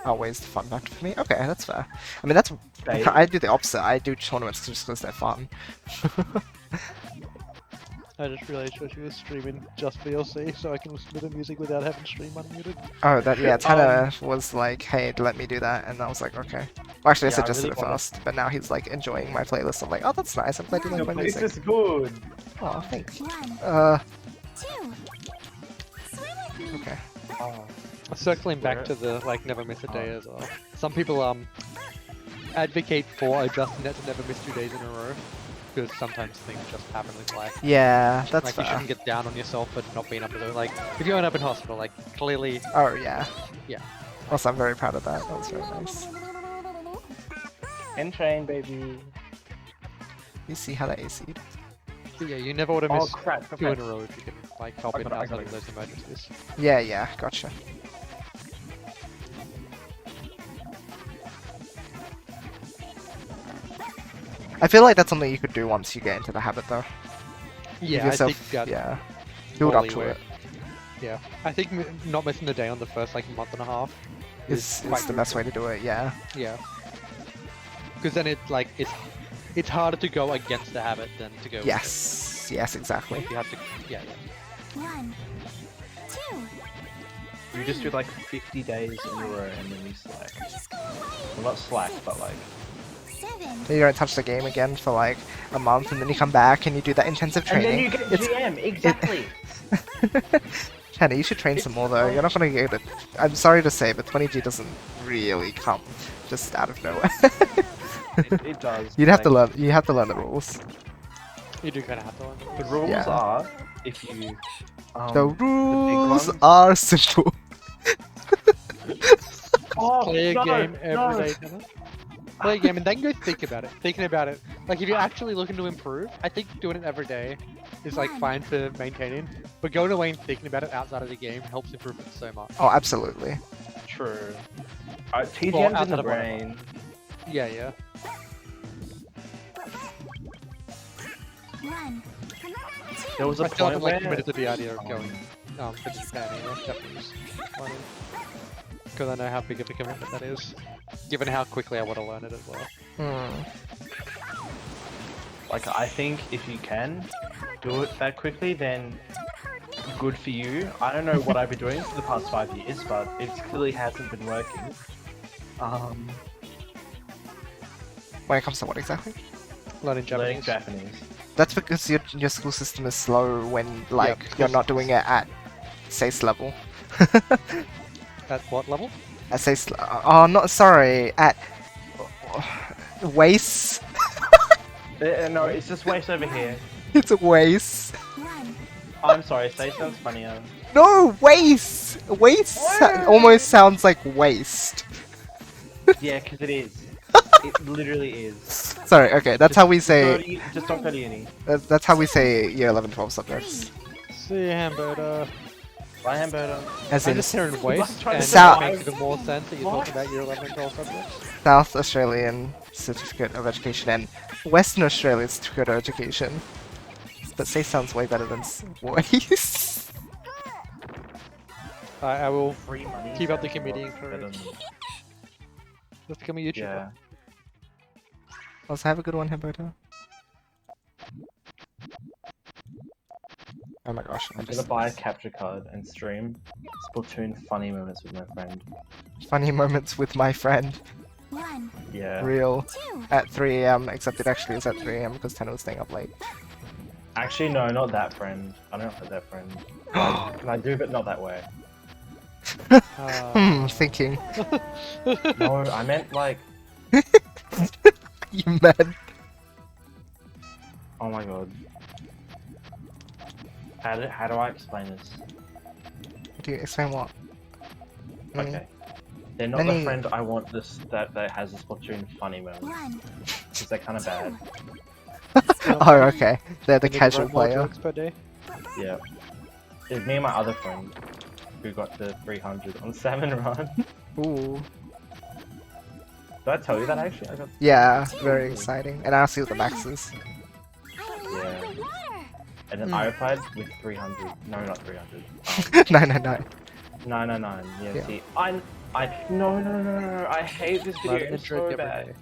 outweighs the fun factor for me. Okay, that's fair. I mean, that's... Babe. I do the opposite. I do tournaments just because they're fun. I just realized she was streaming just VLC, so I can listen to the music without having stream unmuted. Oh, that, yeah, Tanner was like, hey, let me do that, and I was like, okay. Well, actually, I Yeah, I suggested really it wanna- first, but now he's like enjoying my playlist. I'm like, oh, that's nice. I'm glad you like Your my place music. is good. Oh, thanks. Okay. Oh. Circling back Where- to the like never miss a day as well. Some people advocate for adjusting that to never miss 2 days in a row because sometimes things just happen with life. Yeah, that's Like you fair. shouldn't get down on yourself for not being able to like if you end up in hospital, like clearly Oh, yeah. Yeah. Also, I'm very proud of that. That was very nice. And train, baby. You see how that AC'd? but yeah, you never want to Oh miss crap! 2 in a row if you can like help I it got it, I outside got of it. those emergencies. Yeah, yeah, gotcha. I feel like that's something you could do once you get into the habit, though. Give Yeah, I yourself, think that yeah, build up to leeway. it. Yeah, I think not missing a day on the first like month and a half Is quite the best way to do it. Yeah. Yeah, because then it's like it's harder to go against the habit than to go. with Yes. Yes, exactly. it. You have to. Yeah, yeah. You just do like 50 days in a row and then you slack. Well, not slack, but like. Then you don't touch the game again for like a month, and then you come back and you do that intensive And training. then you get It's- GM, exactly! Hannah, you should train some more though. You're not gonna get it. I'm sorry to say, but 20G doesn't really come just out of nowhere. It does. You'd have to like, learn. You have to learn the rules. You do kind of have to learn The the rules Yeah. are if you. The big rules ones- are simple. Oh, Play a no, game no. every day, Tanner. Play a game and then go think about it. Thinking about it. Like if you're actually looking to improve, I think doing it every day is like fine for maintaining. But going away and thinking about it outside of the game helps improve it so much. Oh, absolutely. True. Well, TGM's in outside the of whatever. brain. Yeah, yeah. There was a I still point haven't where. like committed to the idea of going to Japan either. Japanese learning. Because I know how big of a commitment that is. Given how quickly I want to learn it as well. Hmm. Like, I think if you can do it that quickly, then good for you. I don't know what I've been doing for the past 5 years, but it clearly hasn't been working. When it comes to what exactly? Learning Learning Japanese. Japanese. That's because your school system is slow when like you're not doing it at SACE level. At what level? At SACE. Oh, not sorry. At WACE. No, it's just waste over here. It's a WACE. I'm sorry, say sounds funnier. No, waste. Waste almost sounds like waste. Yeah, because it is. It literally is. Sorry. Okay, that's how we say. Just don't go to uni. That's how we say year 11, 12 subjects. See you, Hamburger. Bye, Hamburger. As I'm in just hearing waste, trying and to South- it makes even more sense that you're talking about year 11 and 12 subjects. South Australian Certificate of Education and Western Australian Certificate of Education. But SACE sounds way better than WACE. I will Free money. keep up the sounds comedian a lot career. better than- Let's become a YouTuber. Yeah. Also, have a good one, Humberto. Oh my gosh, I'm gonna buy a capture card and stream Splatoon funny moments with my friend. funny moments with my friend. Yeah. Real. At 3 AM, except it actually is at 3 AM because Tanner was staying up late. Actually, no, not that friend. I don't have that friend. I do, but not that way. Thinking. No, I meant like. You mad? Oh my god. How do I explain this? Do you explain what? Okay. They're not Any- the friend I want this that has a Splatoon funny moment. Because they're kind of bad. Oh, okay. They're the Can you casual write more player. jokes per day? Yeah. It's me and my other friend who got the 300 on salmon run. Ooh. Did I tell you that actually? I got. Yeah, very exciting. And I see what the max is. Yeah. And then I replied with 300. No, not 300. 999. 999. Yeah, Yeah. see, no, I hate this video. Learn a It's joke so every bad. day.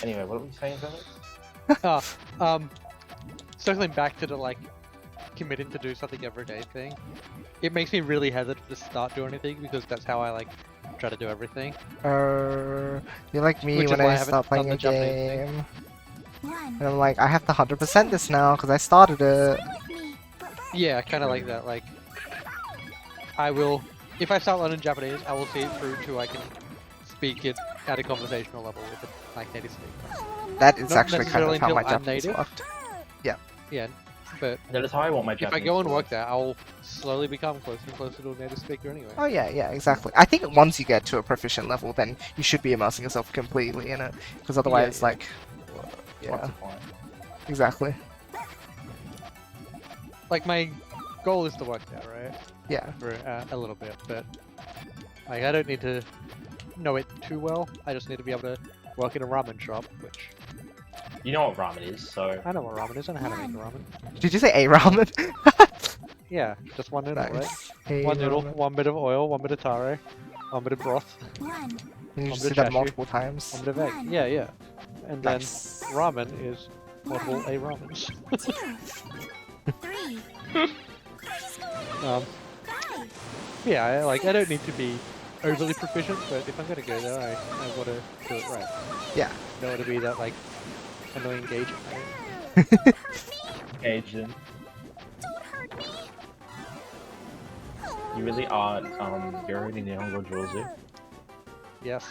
Anyway, what were we saying, Felix? Circling back to the like committing to do something every day thing, it makes me really hesitant to start doing anything because that's how I like try to do everything. You're like me Which is when why I I haven't start playing done a the Japanese thing. game. And I'm like, I have to 100% this now because I started it. Yeah, kind of like that. Like, I will, if I start learning Japanese, I will see it through to I can speak it at a conversational level with a like native speaker. That is Not actually kind of necessarily how my until I'm Japanese native. worked. Yeah, but That is how I want my if Japanese. I go and to work there, I'll slowly become closer and closer to a native speaker anyway. Oh yeah, yeah, exactly. I think once you get to a proficient level, then you should be immersing yourself completely in it. Because otherwise, yeah. like, What's yeah, the point? exactly. Like my goal is to work there, right? Yeah. For a little bit, but like I don't need to know it too well. I just need to be able to work in a ramen shop, which You know what ramen is, so. I know what ramen is. I know how to make a ramen. Did you say a ramen? Yeah, just one noodle, right? Nice. A One noodle, ramen. one bit of oil, one bit of tare, one bit of broth, And you one just bit do of that chashu, multiple times. one bit of egg. Yeah, yeah. And then Nice. ramen is multiple A ramens. Yeah, I don't need to be overly proficient, but if I'm gonna go there, I want to do it right. Yeah. I don't want to be that like annoying gauge. Right? Asian. You really are, Yuri Nihongo Jozu. Yes.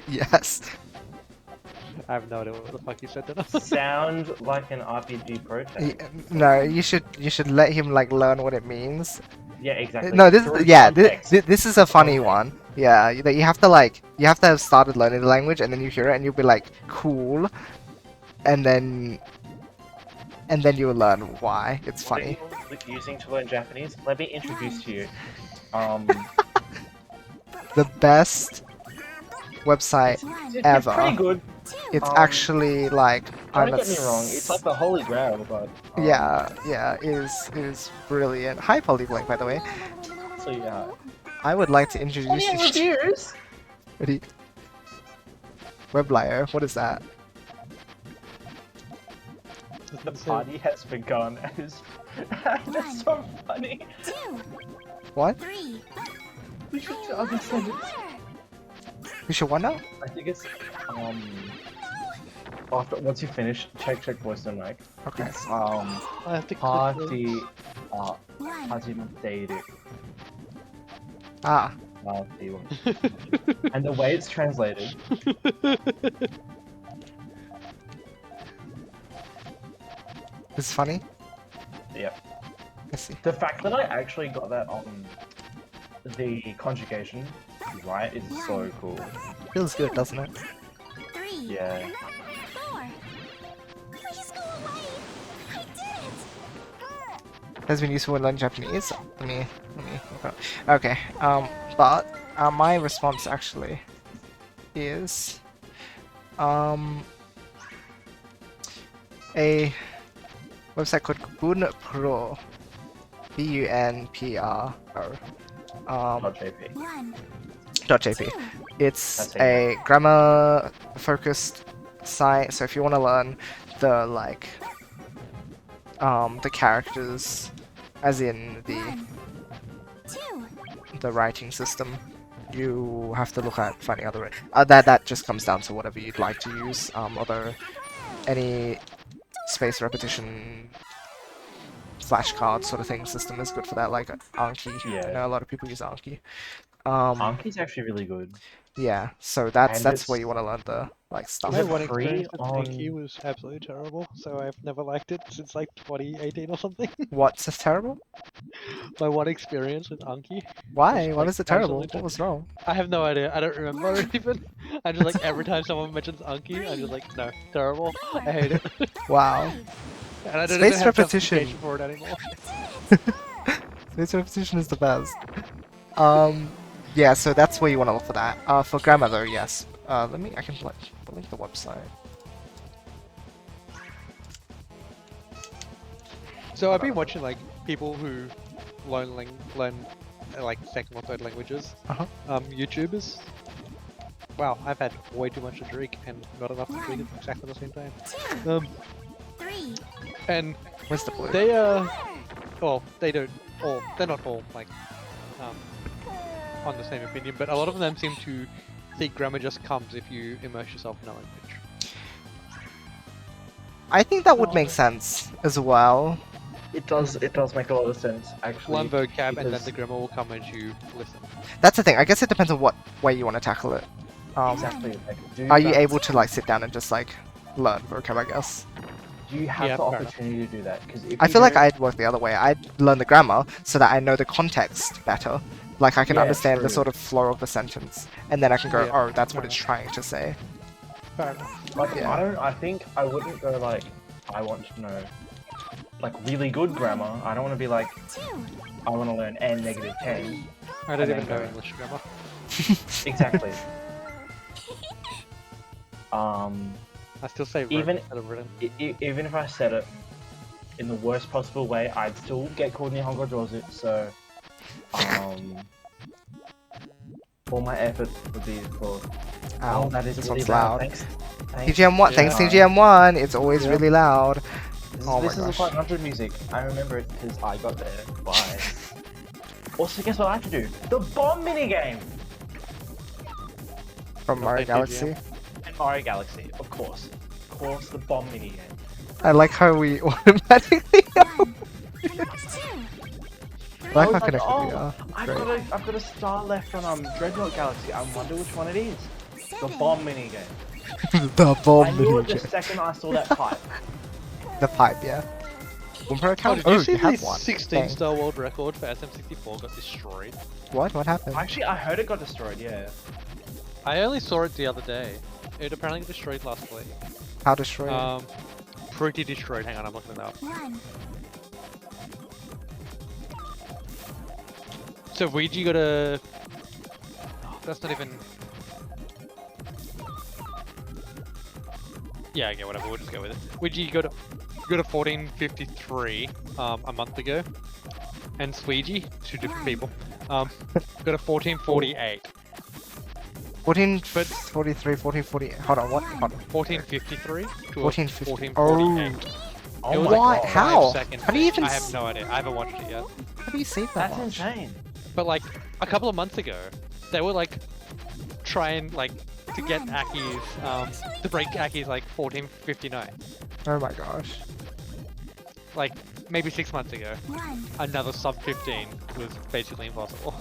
Yes. I have no idea what the fuck you said then. Sound like an RPG Y- protest. No, you should let him like learn what it means. Yeah, exactly. No, this Through yeah, context. this is a Through funny context. one. Yeah, that you have to like you have to have started learning the language and then you hear it and you'll be like cool, and then you'll learn why it's What are funny. you using to learn Japanese? Let me introduce to you. Um, The best website it's ever. pretty good. It's Um, actually like Don't get me wrong, it's like the holy grail, but yeah, it is brilliant. Hi Polyblank, by the way. So yeah. I would like to introduce you to reviews. Ready? Weblio, what is that? The party has begun. That's so funny. What? We should understand it. You should what now? I think it's after once you finish, check voice and mic. Okay. It's I have to click party hajimate Ah, party. And the way it's translated, this is funny. yeah. Let's see. The fact that I actually got that on the conjugation right is so cool. Feels good, doesn't it? Yeah. Has been useful in learning Japanese. Let me look up. Okay. But my response actually is a website called Bunpro. Bunpro. .jp. .jp. It's That's a grammar focused site, so if you want to learn the like the characters as in the writing system, you have to look at finding other that just comes down to whatever you'd like to use, although any space repetition flashcard sort of thing system is good for that, like Anki. Yeah. I know a lot of people use Anki. Anki's actually really good. Yeah, so And that's it's- where you want to learn the like stuff. Is My it one free experience with on- Anki was absolutely terrible, so I've never liked it since like 2018 or something. What's this terrible? My one experience with Anki. Why? Just, Why like, was it terrible? absolutely What was wrong? I have no idea. I don't remember even. I just like every time someone mentions Anki, I'm just like, no, terrible. I hate it. Wow. And I don't Space even have repetition. justification for it anymore. Space repetition is the best. Yeah, so that's where you want to look for that. For grammar though, yes. I can link the website. So I've been watching like people who learn like second or third languages. Uh-huh. YouTubers. Wow, I've had way too much to drink and not enough to drink at exactly the same time. And Where's the blue? they well, they don't all. They're not all like on the same opinion, but a lot of them seem to think grammar just comes if you immerse yourself in a language. I think that would make sense as well. It does make a lot of sense, actually. Learn vocab and then because- the grammar will come as you listen. That's the thing. I guess it depends on what way you want to tackle it. Exactly. Like, Are you able to like sit down and just like learn vocab? I guess. Do you have Yeah, the fair enough. opportunity to do that? Because I feel like I'd work the other way. I'd learn the grammar so that I know the context better. Like I can Yeah, understand the true. sort of flow of the sentence, and then I can go, Yeah. oh, that's what it's trying to say. Fair enough. Like, Yeah. I think I wouldn't go like, I want to know, like, really good grammar. I don't want to be like, I want to learn n negative 10. I don't And even then know go. English grammar. Exactly. I still say Even- instead of written. Even if I said it in the worst possible way, I'd still get called Nihongo Jozu, so, all my effort would be for, Ow, that is this really one's loud. loud. Thanks. TGM1, thanks Yeah. TGM1. It's always Yeah. really loud. This, Oh my this is a gosh. 500 music. I remember it because I got there. Bye. Also, guess what I have to do? The bomb minigame! From Mario Thank you, Galaxy. And Mario Galaxy, of course. Of course, the bomb minigame. I like how we automatically know. I like how connected we are. I've Great. got a star left on Dreadnought Galaxy. I wonder which one it is. The bomb minigame. The bomb I knew it the minigame. second I saw that pipe. The pipe, yeah. Wumper Oh, account? did you see you have the one. 16-star world record for SM64 got destroyed? What? What happened? Actually, I heard it got destroyed, yeah. I only saw it the other day. It apparently got destroyed last week. How destroyed? Pretty destroyed. Hang on, I'm looking it up. So Ouija got a... Oh, that's not even... Yeah, okay, whatever, we'll just go with it. Ouija got a 1453 a month ago. And Squeegee, two different people, got a 1448. 1443, 1448. Hold on, what? Hold on. 1453 to 1450. 1448. Oh It was my What? god. How? 5 seconds. How do you even I have no idea. I haven't watched it yet. How do you see that That's much? insane. But like a couple of months ago, they were like trying like to get Aki's to break Aki's like 1459. Oh my gosh. Like maybe 6 months ago, another sub 15 was basically impossible.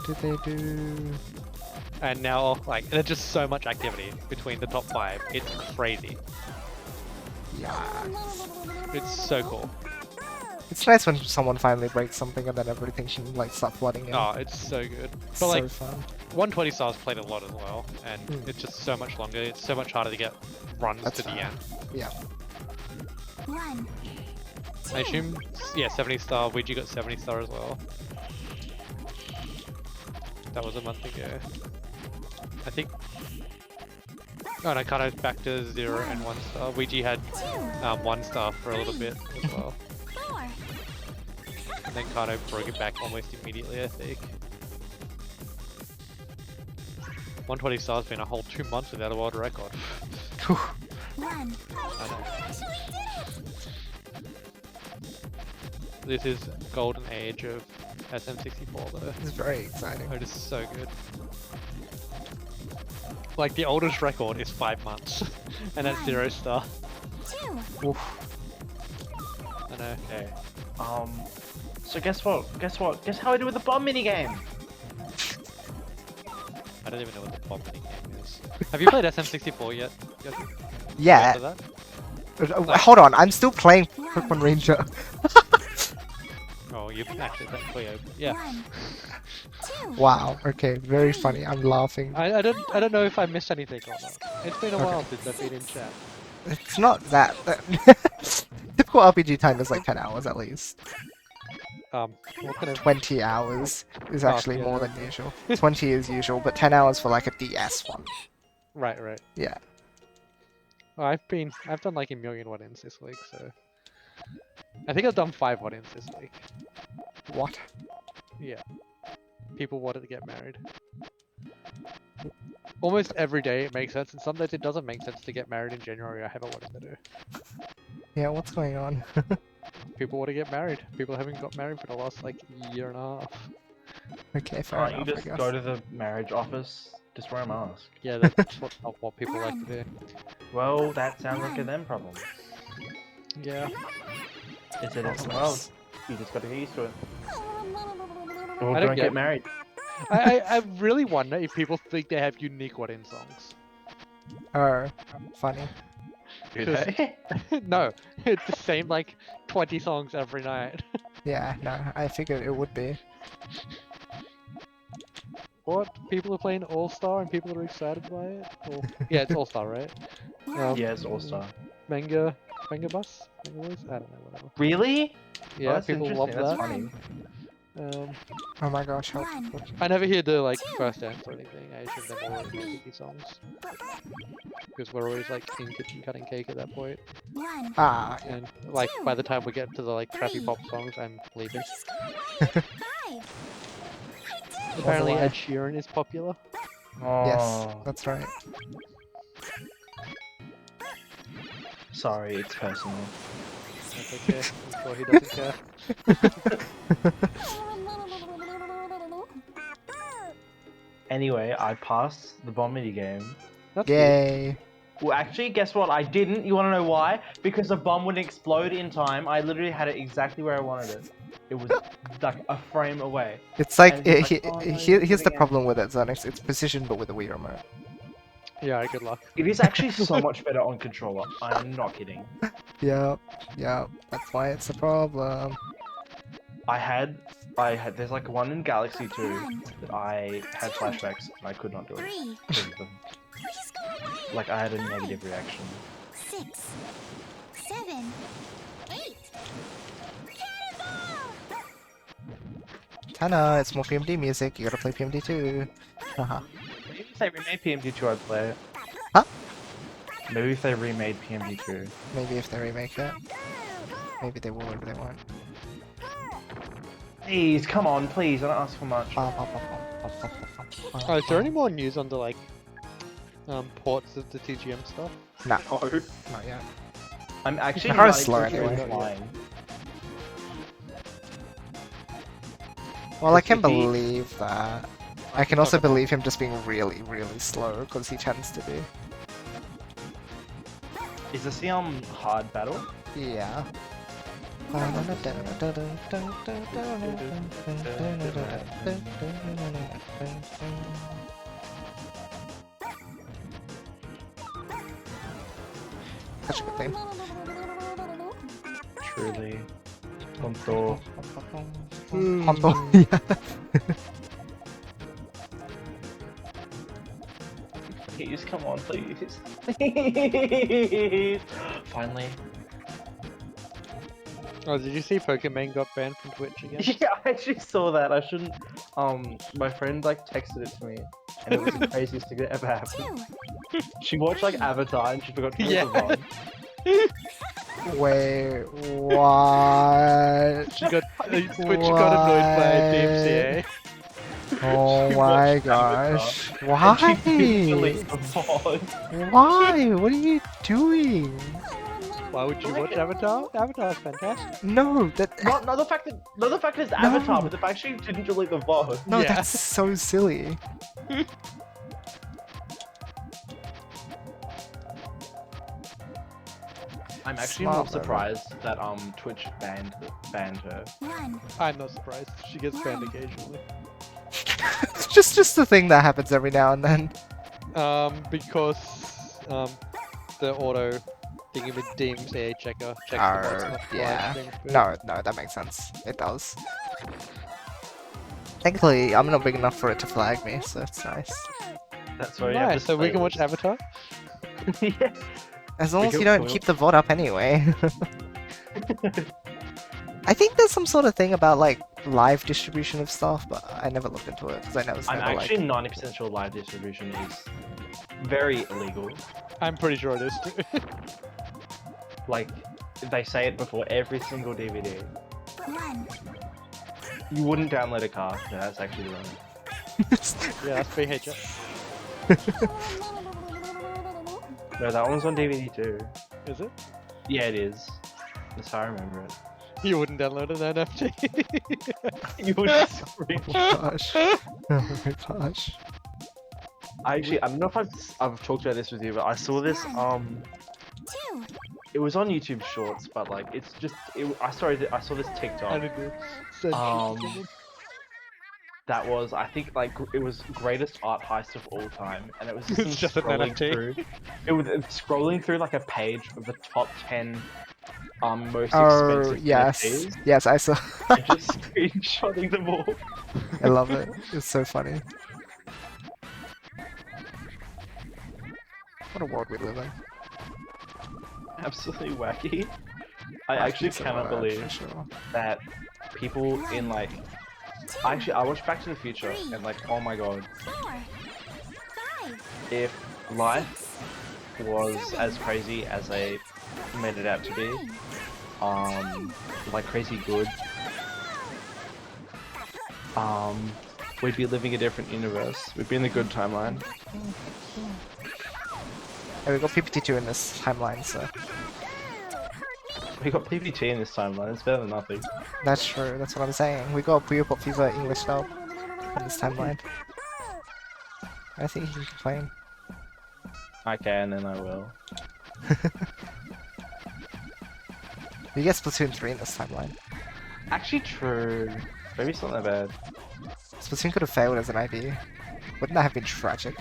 Did they do... And now like there's just so much activity between the top 5. It's crazy. Yeah. It's so cool. It's nice when someone finally breaks something and then everything can like start flooding in. Oh, it's so good. It's But like so fun. 120 stars played a lot as well, and it's just so much longer. It's so much harder to get runs That's to the fair. end. Yeah. I assume, yeah, 70 star. Ouija got 70 star as well. That was a month ago. I think. Oh, no, Kano's back to 0 and 1 star. Ouija had 1 star for a little bit as well. And then Kano broke it back almost immediately, I think. 120 stars been a whole 2 months without a world record. I know. This is golden age of SM64 though. It's very exciting. It is so good. Like the oldest record is 5 months, and that's 0 star. Oof. I know. Okay. So guess what? Guess how I do with the bomb minigame? I don't even know what the bomb mini game is. Have you played SM64 yet? Yeah. After that? Hold on, I'm still playing Pokemon Ranger. Oh, you actually played Puyo. Yeah. Wow. Okay. Very funny. I'm laughing. I don't know if I missed anything or not. It's been a while since I've been in chat. It's not that. Typical RPG time is like 10 hours at least. What kind of 20 hours is Oh, actually yeah. more than usual. 20 is usual, but 10 hours for like a DS one. right? Yeah. Oh, I've done like a million one-ins this week, so I think I've done 5 one-ins this week. What? Yeah. People wanted to get married. Almost every day it makes sense, and some days it doesn't make sense to get married in January. I have a wedding to do. Yeah, what's going on? People want to get married. People haven't got married for the last like year and a half. Okay, fair Alright, you enough, I just guess. go to the marriage office, just wear a mask. Yeah, that's what people like to do. Well, that sounds like a them problem. Yeah. It's a That's different nice. world. You just gotta get used to it. Or I don't don't get get- married. I really wonder if people think they have unique one-in songs. Oh, funny. Do Just- they? No, it's the same like 20 songs every night. Yeah, no, I figured it would be. What? People are playing All Star and people are excited by it? Or... Yeah, it's All Star, right? Yeah, it's all-star. Manga Bus? Manga Boys? I don't know, whatever. Really? Yeah, Oh, that's people love interesting, that. that's funny. Oh my gosh, help. I never hear the like first dance or anything. I assume they're more romantic songs. Because we're always like in kitchen cutting cake at that point. Ah, And like by the time we get to the like crappy pop songs, I'm leaving. Apparently away. Ed Sheeran is popular. yes, Oh, that's right. sorry, it's personal. That's okay. I'm sure he doesn't care. Anyway, I passed the bomb mini game. That's good. Yay. Well, actually, guess what? I didn't. You want to know why? Because the bomb wouldn't explode in time. I literally had it exactly where I wanted it. It was like a frame away. It's like, And it's like, oh, no, here's it's the again. problem with it, Xanax. It's precision, but with a Wii remote. Yeah, good luck. It is actually so much better on controller. I'm not kidding. Yep, yep. That's why it's a problem. I had, there's like one in Galaxy 2 that I had flashbacks and I could not do it. Because of them. Like I had a negative reaction. 6, 7, 8. Hannah, it's more PMD music. You gotta play PMD too. Haha. Maybe if they remade PMD2, I'd play it. Huh? Maybe if they remade PMD2. Maybe if they remake it. Maybe they will, maybe they won't. Please, come on, please. I don't ask for much. Oh, is there any more news on the like ports of the TGM stuff? Nah, No. not yet. I'm actually Hard not slow interested in anyway. flying. Well, I can If he- believe that. I can also believe him just being really, really slow, because he tends to be. Is this the hard battle? Yeah. Such a good theme. Truly. Control. Honto, yeah. Please, come on, please. Please. Finally. Oh, did you see Pokemon got banned from Twitch again? Yeah, I actually saw that. I shouldn't. My friend like texted it to me, and it was the craziest thing that ever happened. She watched like Avatar and she forgot to Yeah. put Wait, what? She got Twitch got annoyed by DMCA. Oh She my watched gosh. Avatar, Why? and she didn't delete the VOD. Why? What are you doing? Why would you watch Avatar? Avatar's fantastic. No, that Not the fact that it's Avatar, but the fact she didn't delete the VOD. no, Yeah. that's so silly. I'm actually Smart, not though. surprised that Twitch banned her. 1. I'm not surprised. She gets banned occasionally. It's just a thing that happens every now and then. Because the auto thingy with DMCA checker checks the bots, not the Yeah. live stream food. No, that makes sense. It does. Thankfully, I'm not big enough for it to flag me, so it's nice. That's why you have Nice, to so we play can watch with- Avatar? Yeah. As long We as can you don't foil. keep the VOD up anyway. I think there's some sort of thing about like live distribution of stuff, but I never looked into it because I know it's I'm never actually like. 90% sure live distribution is very illegal. I'm pretty sure it is too. Like, they say it before every single DVD. 1. You wouldn't download a car. No, that's actually wrong. Yeah, that's VHS. No, that one's on DVD too. Is it? Yeah, it is. That's how I remember it. You wouldn't download an NFT. You would just Gosh. Oh my gosh. I don't know if I've talked about this with you, but I saw this 2. it was on YouTube Shorts, but like it's just I saw this I TikTok did do. Send shit to someone. that was I think like it was greatest art heist of all time, and it was just, It's just an scrolling NFT. through. It was scrolling through like a page of the top 10 most Oh expensive yes, NFTs, yes, I saw. and just screenshotting them all. I love it. It's so funny. What a world we live in. Absolutely wacky. I actually It's a cannot word, believe for sure. that people in like I watched Back to the Future and like oh my god, 4. 5. if life was as crazy as they made it out to be, like crazy good, we'd be living a different universe. We'd be in the good timeline. And we got PPT2 in this timeline, so We got PPT in this timeline. It's better than nothing. that's true. That's what I'm saying. We got Puyo Puyo Fever English dub in this timeline. I think you can complain. I can and I will. We get Splatoon 3 in this timeline. Actually, true. Maybe it's not that bad. Splatoon could have failed as an IP. Wouldn't that have been tragic?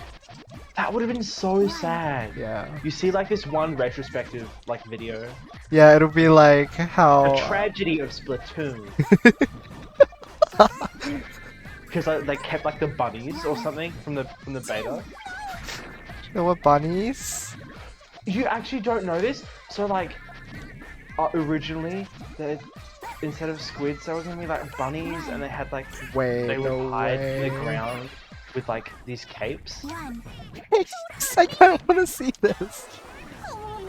That would have been so sad. Yeah. You see like this one retrospective like video. Yeah, it'll be like The how. tragedy of Splatoon. Because like, they kept like the bunnies or something from the beta. There were bunnies. You actually don't know this? So like, originally, instead of squids, there were gonna be like bunnies, and they had like Wait, they would no hide way. in the ground with like these capes. One. I don't want to see this.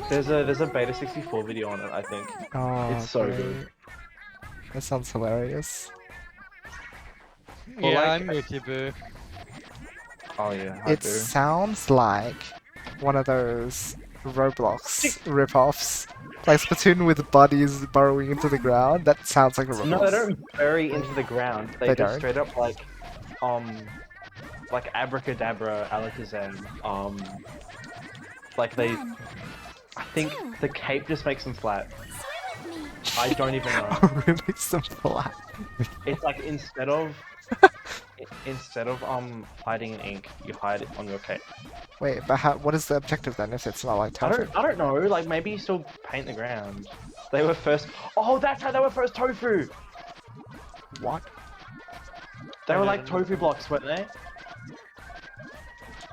There's a beta 64 video on it, I think. Oh, It's so great. good. That sounds hilarious. Or Yeah, like- I'm with you, boo. Oh yeah, I It do. sounds like one of those Roblox rip-offs. Like Splatoon with buddies burrowing into the ground. That sounds like a Roblox. No, they don't bury into the ground. They They go don't? straight up like abracadabra, alakazam. Like they, I think the cape just makes them flat. I don't even know. Really some flat. It's like instead of hiding in ink, you hide it on your cape. Wait, but what is the objective then if it's not like I tofu? don't know. Like maybe you still paint the ground. They were first. Oh, that's how they were first tofu. What? They I were like didn't know. tofu blocks, weren't they?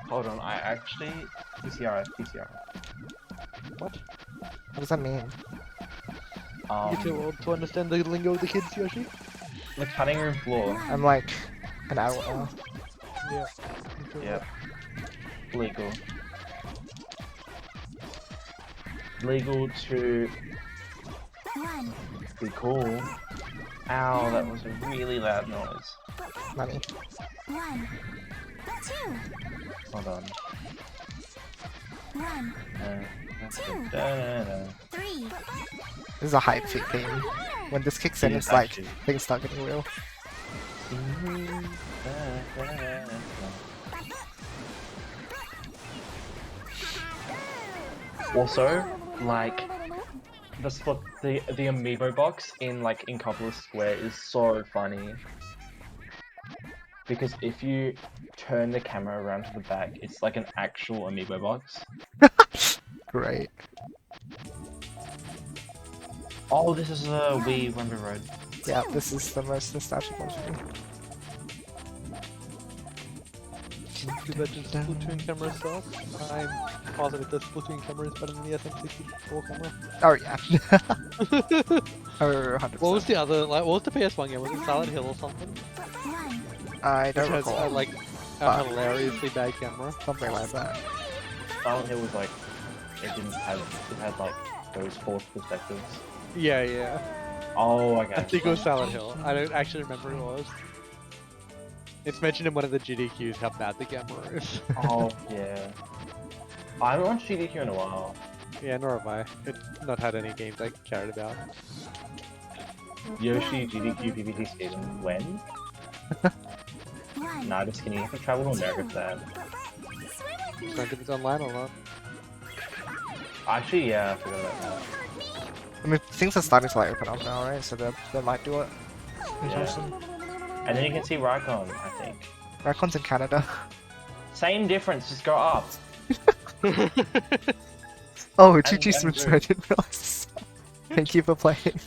Hold on, I actually PCR. What? What does that mean? You're too old to understand the lingo of the kids, Yoshi. The cutting room floor. I'm like an hour now. Yeah. Yep. Legal. Legal to One. be cool. Ow, that was a really loud noise. Money. One. Two. Hold on. One. Da-da-da. Three. This is a hype feat thing. When this kicks in, It it's is like actually. things start getting real. Also, like the amiibo box in like Incopolis Square is so funny. Because if you turn the camera around to the back, it's like an actual amiibo box. Great. Oh, this is a Wii Rumble Road. Yeah, this is the most nostalgic one for me. Do that just Splatoon camera stuff? I'm positive the Splatoon camera is better than the SM64 camera. Oh yeah. Oh, 100%. What was the other, like, what was the PS1 game? Was it Silent Hill or something? One. I Which don't has, recall. like, but- a hilariously bad camera. Something like that. Silent Hill was like, it had like those fourth perspectives. Yeah, yeah. Oh, I got I think it was Silent Hill. I don't actually remember who it was. It's mentioned in one of the GDQs how bad the camera is. Oh, yeah. I haven't watched GDQ in a while. Yeah, nor have I. It's not had any games I cared about. Yoshi, GDQ, PPT Skating. When? One. Nah, just kidding. You have to travel to America for that. Don't know if it's online or not. Actually, yeah, I forgot about that. I mean, things are starting to like open up now, right? So they might do it in Yeah. person. And then you can see Rykon, I think. Racon's in Canada. Same difference, just go up. Oh, And GG Switch, Andrew. I didn't realize. Thank you for playing.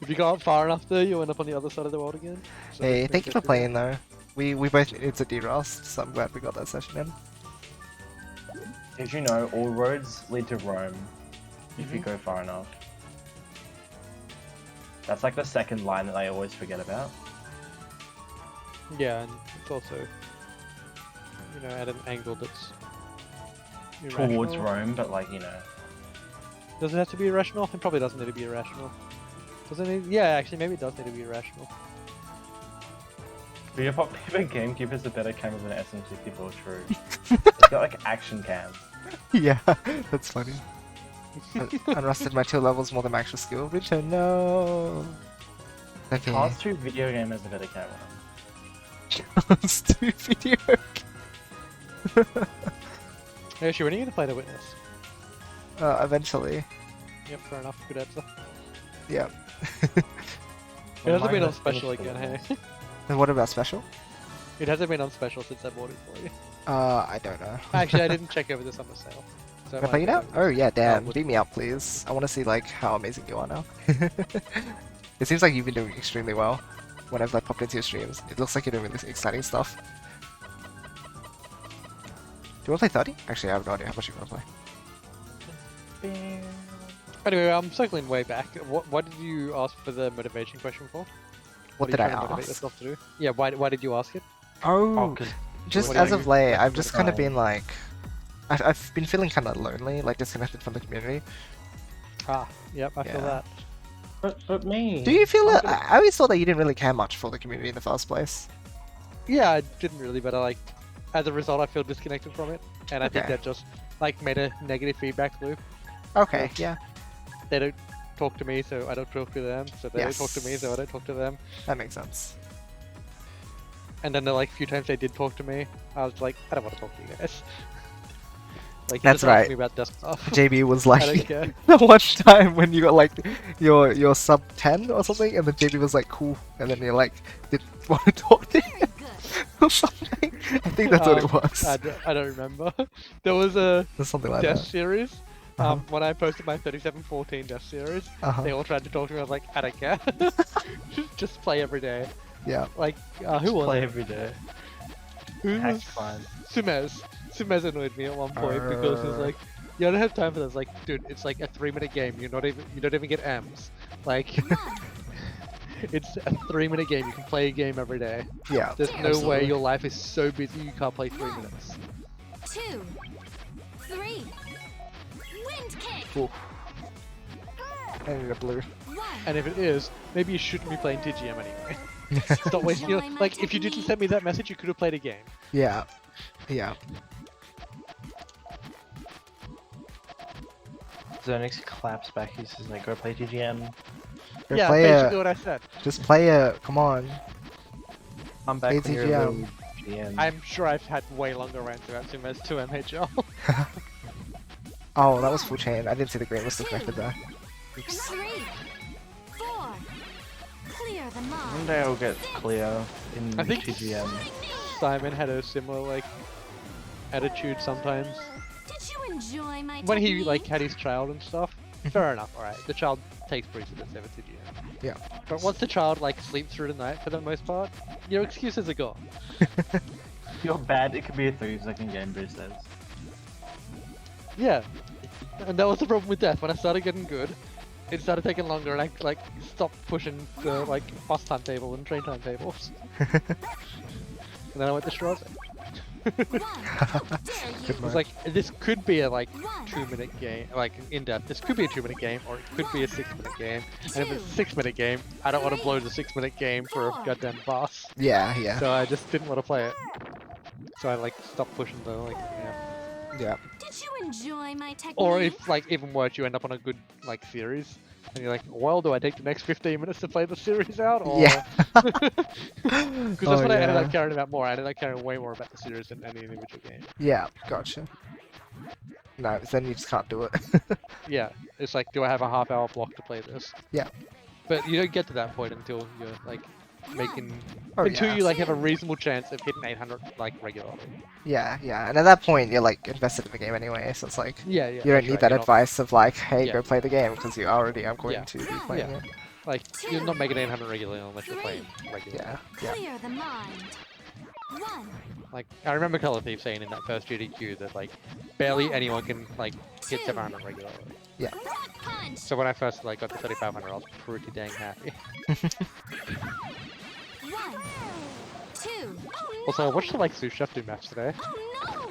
If you go up far enough there, you end up on the other side of the world again. So Hey, make thank you sure for to- playing though. We both it's a derust, so I'm glad we got that session in. Did you know all roads lead to Rome if you go far enough? That's like the second line that I always forget about. Yeah, and it's also, you know, at an angle that's Towards irrational. Rome, but like, you know. Does it have to be irrational? It probably doesn't need to be irrational. Doesn't it? Yeah, actually, maybe it does need to be irrational. But your GameCube has a better camera than SM64, true. It's got like action cam. Yeah, that's funny. I rusted my 2 levels more than my actual skill. Richard, no. Okay. Cars 2 video game has a better camera. Cars 2 video. Hey, actually, when are you gonna play The Witness? Eventually. Yep, fair enough. Good answer. Yeah. It Well, hasn't been mine on was special finished again, for hey? And what about special? It hasn't been on special since I bought it for you. I don't know. Actually, I didn't check over the summer sale. So Can I play you now? Oh yeah, Dan, would- beat me up, please. I want to see like how amazing you are now. It seems like you've been doing extremely well. When I've like popped into your streams, it looks like you're doing really exciting stuff. Do you want to play 30? Actually, I have no idea how much you want to play. Anyway, I'm circling way back. What did you ask for the motivation question for? What are you did I trying to motivate ask? yourself to do? Yeah, why did you ask it? Oh, because just what as are of you- late, that's I've just kind of fine. been like, I've been feeling kind of lonely, like disconnected from the community. Ah, yep, I feel Yeah. that. but me. Do you feel I'm it? gonna- I always thought that you didn't really care much for the community in the first place. Yeah, I didn't really, but I like, as a result, I feel disconnected from it, and I think Okay. that just like made a negative feedback loop. Okay, yeah, They don't talk to me, so I don't talk to them. So they don't talk to me, so I don't talk to them. that makes sense. And then the like few times they did talk to me, I was like, I don't want to talk to you guys. Like, That's just ask right. me about desk stuff. JB was I don't like, care. the one time when you got like your sub 10 or something, and then JB was like, cool, and then you're like, didn't want to talk to him Very good. or something. I think that's what it was. I don't remember. There was a Or something like desk that. series. Uh-huh. When I posted my 3714 desk series, Uh-huh. they all tried to talk to me. I was like, I don't care. Just play every day. Yeah. Like, who was play it? every day. Who Hack was fun. Sumez? Sumez annoyed me at one point because he was like, "Yeah, I don't have time for this." Like, dude, it's like a 3-minute game. You don't even get M's. Like, it's a 3-minute game. You can play a game every day. Yeah. There's no way absolutely. your life is so busy you can't play 3 minutes. 2, 3. Wind kick. Ooh. I need a blue. 1. And if it is, maybe you shouldn't be playing TGM anyway. Stop wasting your Enjoy my like. If you didn't technique. send me that message, you could have played a game. Yeah. Yeah. Zonix claps back. He says, like, go play TGM. Go Yeah, play basically it. what I said. Just play it. Come on. I'm back when you're a TGM. little GM. I'm sure I've had way longer rants about Sumez 2 MHL. Oh, that was full chain. I didn't see the green was disconnected there. Oops. 3, 4. Clear the One mind. day I'll get clear in I think- TGM. Simon had a similar like attitude sometimes Did you enjoy my when he technique? like had his child and stuff. Fair enough, alright. The child takes precedence over TGM. Yeah. But once the child like sleeps through the night for the most part, your excuses are gone. You're bad. It could be a 30-second game, Bruce says. Yeah. And that was the problem with Death. When I started getting good, it started taking longer and I like stopped pushing the like bus timetable and train timetables. And then I went to Strasbourg. One. Dare Good you? It was like, this could be a like 1. 2-minute game, like in depth. This could be a 2-minute game, or it could be a 6-minute game. And if it's a 6-minute game, I don't want to blow the 6-minute game for a goddamn boss. Yeah, yeah. So I just didn't want to play it. So I like stopped pushing the like, yeah. Yeah. Did you enjoy my technique? Or if like even worse, you end up on a good like series, and you're like, well, do I take the next 15 minutes to play the series out? Or... Yeah. Because that's Oh, what I ended yeah. up caring about more. I ended up caring way more about the series than any individual game. Yeah, gotcha. No, then you just can't do it. Yeah, it's like, do I have a half-hour block to play this? Yeah. But you don't get to that point until you're like making Oh, until yeah. you like have a reasonable chance of hitting 800 like regularly. Yeah, yeah. And at that point, you're like invested in the game anyway, so it's like Yeah, yeah. you don't that's need right, that you're not- advice of like, hey, Yeah. go play the game because you already are going Yeah. to be playing Yeah. it. Like you're not making 800 regularly unless you're playing regularly. Yeah, yeah. Clear the mind. 1. Like I remember Color Thief saying in that first GDQ that like barely anyone can like hit 700 regularly. Rock punch. So when I first like got to 3500, I was pretty dang happy. 1. 2. Also, I watched the like sous chef do maps today.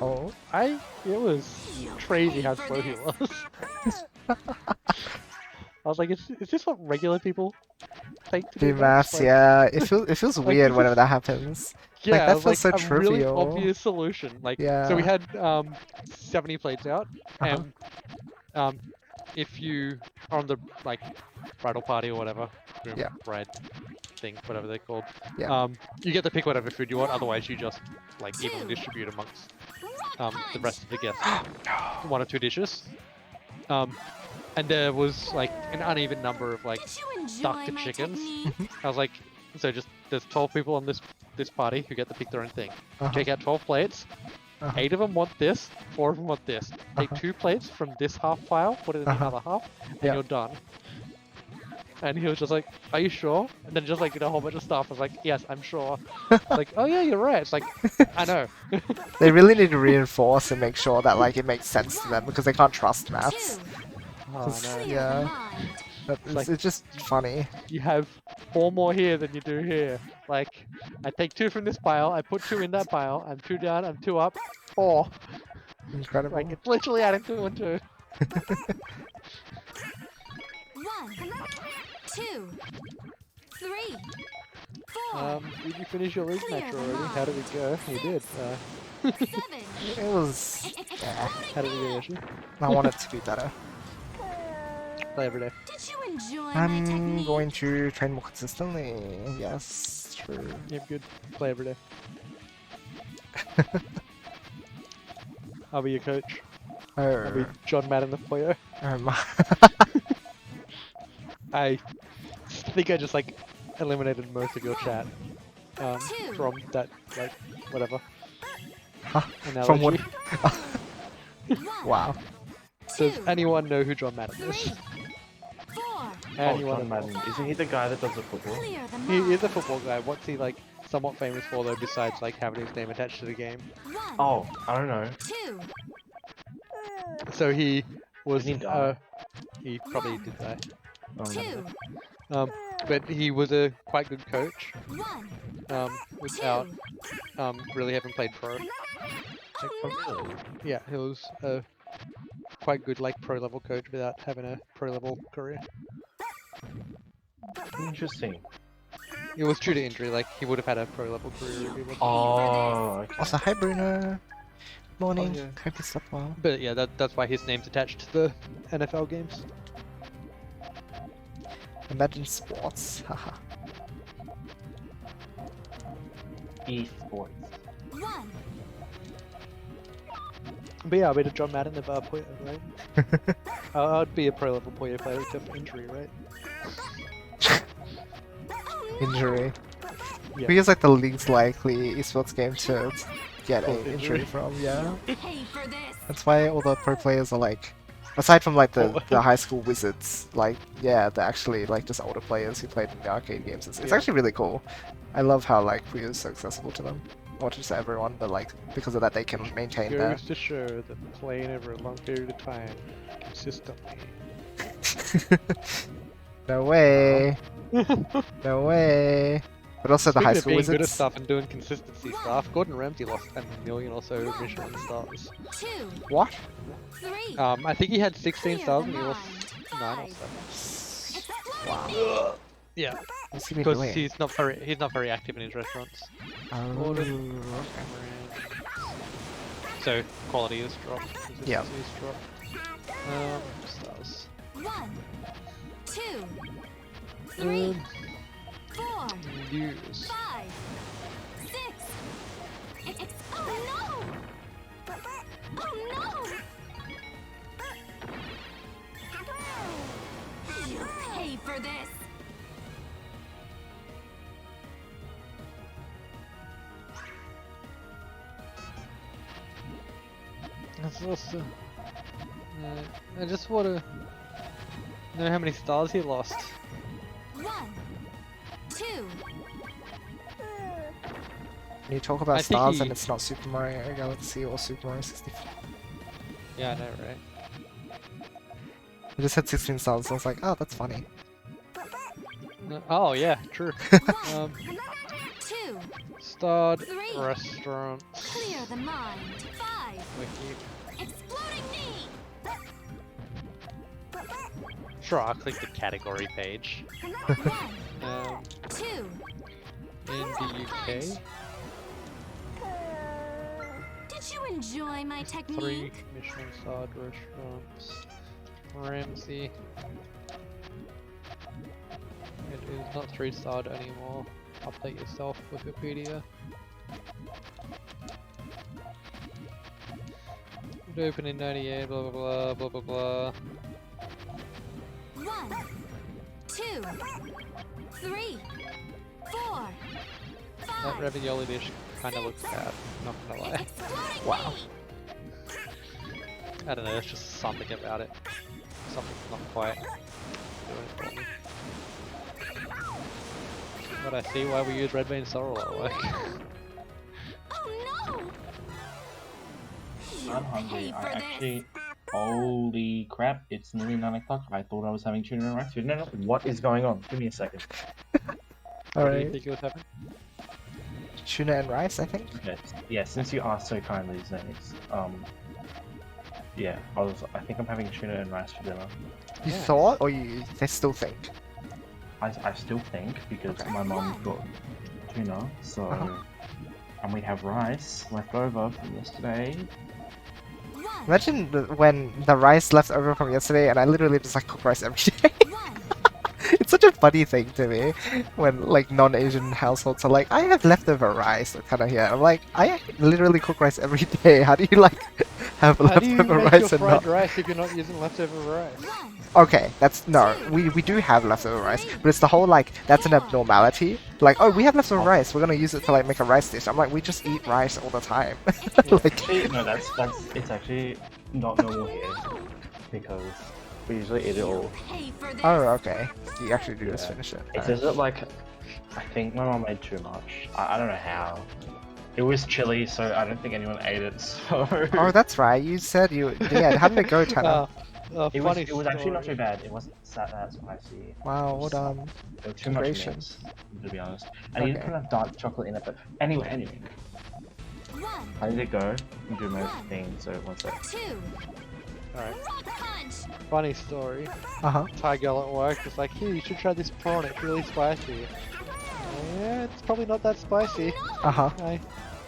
Oh Oh, It was crazy how slow he was. I was like, is this what regular people take to do do maths, Like, yeah. It feels Like, weird this whenever is- that happens. Yeah, that it was, feels like so a really trivial. obvious solution. Like, so we Yeah. had 70 plates out, Uh-huh. and if you are on the like bridal party or whatever, groom, Yeah. bride thing, whatever they're called, Yeah. you get to pick whatever food you want. Otherwise, you just like evenly distribute amongst the rest of the guests 1 or 2 dishes. And there was like an uneven number of like Did you enjoy duck to my chickens. technique? I was like, so just there's 12 people on this party who get to pick their own thing. Uh-huh. Take out 12 plates, Uh-huh. 8 of them want this, 4 of them want this. Take Uh-huh. 2 plates from this half pile, put it in the Uh-huh. other half, and Yeah. you're done. And he was just like, "Are you sure?" And then just like did a whole bunch of stuff. I was like, "Yes, I'm sure." It's like, "Oh yeah, you're right." It's like, I know. They really need to reinforce and make sure that like it makes sense to them because they can't trust maths. Two. Oh, I know. Clear the Yeah. mind. It's just funny. You have 4 more here than you do here. Like, I take 2 from this pile, I put 2 in that pile, I'm 2 down, I'm 2 up, 4. Incredible. Like, it's literally adding 2 and 2. 1, 2, 3, 4, Did you finish your league match Clear the already? How did it go? You did. 7. It was. Yeah, How did it go, Yoshi? I want it to be better. Play every day. Did you enjoy my I'm technique? going to train more consistently. Yes, true. Yep, good. Play every day. I'll be your coach. I'll be Oh, John Madden the Puyo. um, I think I just like eliminated most of your chat from that like whatever Huh? analogy. From what? 1, Wow. Does 2, anyone know who John Madden 3, is? 4. Oh, Anyone? John Madden. Isn't he the guy that does the football? Clear the He mind. is a football guy. What's he like somewhat famous for though, besides like having his name attached to the game? 1, Oh, I don't know. 2, So he was. Didn't he die? He probably did die. Oh, 2, But he was a quite good coach. 1, Without 2. really having played pro. Oh no! Yeah, he was a quite good like pro level coach without having a pro level career. Interesting. It was due to injury. Like he would have had a pro level career if he wasn't. Oh, okay. Also, hi Bruno. Morning. yeah. Hope you slept well. But yeah, that's why his name's attached to the NFL games. Imagine sports. Haha. Esports. 1, But yeah, I'll be the John Madden of Puyo, right? I'd be a pro level Puyo player except for injury, right? Injury. Yeah. Who is like the least likely esports game to get Oh, an injury injury. from? Yeah. pay for this. That's why all the pro players are like, aside from like Oh. the high school wizards, like yeah, they're actually like just older players who played in the arcade games. It's Yeah. actually really cool. I love how like Puyo is so accessible to them. Not just everyone, but like because of that they can maintain their. Goes to show that playing over a long period of time consistently. No way. No way. But also the high Speaking of school being good at wizards. stuff and doing consistency stuff, Gordon Ramsay lost 10 million or so Michelin stars. 2, What? 3. I think he had 16 Clear stars the and he lost mind. 9 or 7. Wow. Yeah, What's he been because doing? he's not very active in his restaurants. Oh, So quality is dropped. Consistency Yeah. is dropped. Stars. 1, 2, 3, 4, Use. 5, 6. Oh no! Oh no! You pay for this. That's also. I just want to know how many stars he lost. 1, 2, when you talk about I think stars he- and it's not Super Mario Galaxy or Super Mario 64. Yeah, I know, right? I just had 16 stars, so I was like, oh, that's funny. Oh yeah, true. 1, 2. Starred 3. restaurants. Clear the mind. 5. Wiki. Exploding knee. Sure, I'll click the category page. 1, 2. In the UK, Did you enjoy my 3 technique? Michelin starred restaurants. Ramsey. It is not 3 starred anymore. Update yourself, Wikipedia. It opened in 98, blah blah blah blah blah blah. 1, 2, 3, 4, That 5, ravioli dish kind of looks bad. Not gonna lie. Exploding Wow. I don't know. There's just something about it. Something's not quite doing it for me. But I see why we use red bean sorrel at work. Oh no! I'm hungry. Pay I for this. actually. Holy crap! It's nearly 9 o'clock. I thought I was having tuna and rice. No, what is going on? Give me a second. What do you Alright. think it was happening? Tuna and rice, I think. Yes. Yeah. Since you asked so kindly, Xenix, yeah, I think I'm having tuna and rice for dinner. You Yeah. thought, or you they still think? I still think because Okay. my mom got tuna, so and we have rice left over from yesterday. One. Imagine when the rice left over from yesterday, and I literally just like cook rice every day. One. It's such a funny thing to me when like non-Asian households are like, I have leftover rice. Kind of here. I'm like, I literally cook rice every day. How do you like have How do you leftover make rice your and not? fried rice if you're not using leftover rice? One. Okay, that's no. We do have leftover rice, but it's the whole like that's an abnormality. Like, oh, we have leftover rice. We're gonna use it to like make a rice dish. I'm like, we just eat rice all the time. like, Actually, no, that's it's actually not normal here because we usually eat it all. Pay for this. oh, okay. You actually do just Yeah. finish it. It's just that like I think my mom made too much. I don't know how. It was chilly, so I don't think anyone ate it. So Oh, that's right. You said you. Yeah. How did it go, Tanner? it Funny was actually not story. too bad. It wasn't that spicy. Wow. Well done. There was too much Congratulations. mix, to be honest. And you didn't Okay. put enough dark chocolate in it. But anyway, One. how did it go? You do my thing. So one sec. Two. Alright. Rock punch. Funny story. Uh huh. Thai girl at work was like, here, you should try this prawn, it's really spicy. Yeah, it's probably not that spicy. Uh huh.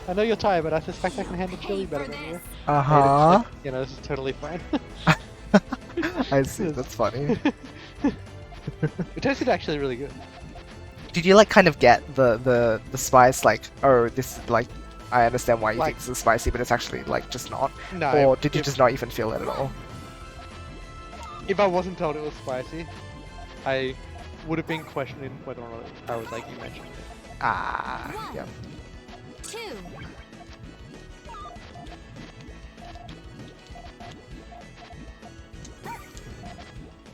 I know you're Thai, but I suspect I can handle chili better than you. Uh huh. You know, this is totally fine. I see. That's funny. It tasted actually really good. Did you like kind of get the spice? Like, oh, this is like. I understand why you Like- think this is spicy, but it's actually like just not. No. Or did you if, just not even feel it at all? If I wasn't told it was spicy, I would have been questioning whether or not I was like you mentioned it. Ah. One. Yeah. Two.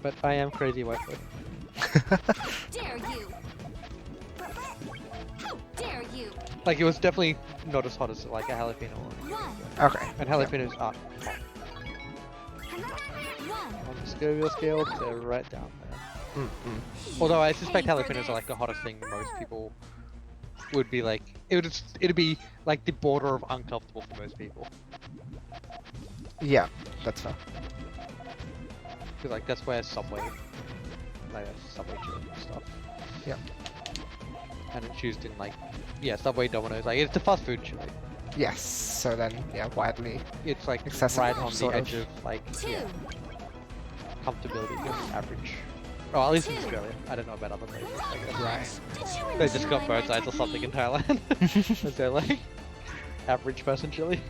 But I am crazy white boy. Dare you? How dare you? Like, it was definitely not as hot as like a jalapeno one. One. Okay. And jalapenos are hot. One. On the Scoville scale, they're right down there. Mm-mm. Although I suspect jalapenos are like the hottest thing most people would be like. It'd be like the border of uncomfortable for most people. Yeah, that's fair. Because like that's where Subway, like Subway chili and stuff. Yeah. And it's used in like, yeah, Subway, Domino's. Like it's the fast food chili. Yes. So then, yeah, widely. It's like Accessible, right on the sort of. edge of like Two. yeah, comfortability of average. Oh, at least in Australia. I don't know about other places. I guess. Right. Did you They just got enjoy my birds eyes or something in technique? Thailand. Is there like average person chili?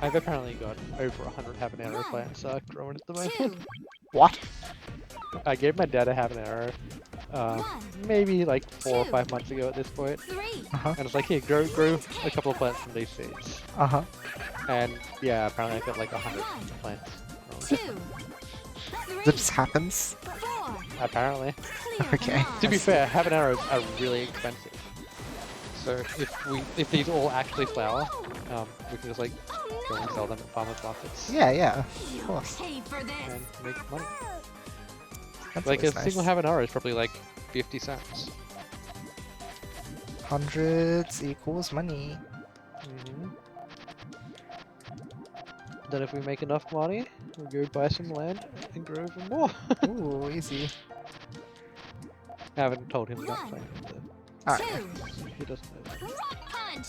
I've apparently got over 100 habanero plants growing at the moment. Two. What? I gave my dad a habanero One. maybe like 4 or 5 months ago at this point. Three. Uh huh. And it's like, here, grow a couple of plants from these seeds. Uh huh. And yeah, apparently I got like 100 plants. Two. That Three. just happens. Four. Apparently. Clear Okay. the To be line. fair, habaneros are really expensive. So if these all actually flower, we can just like go and sell them at farmers markets Yeah, yeah. You course. pay for this. and make money. That's Like a always nice. single habanero is probably like 50 cents. Hundreds equals money. Then if we make enough money, we'll go buy some land and grow even more. Ooh, easy. I haven't told him that plan, but Alright. Two. he doesn't know. Rock punch.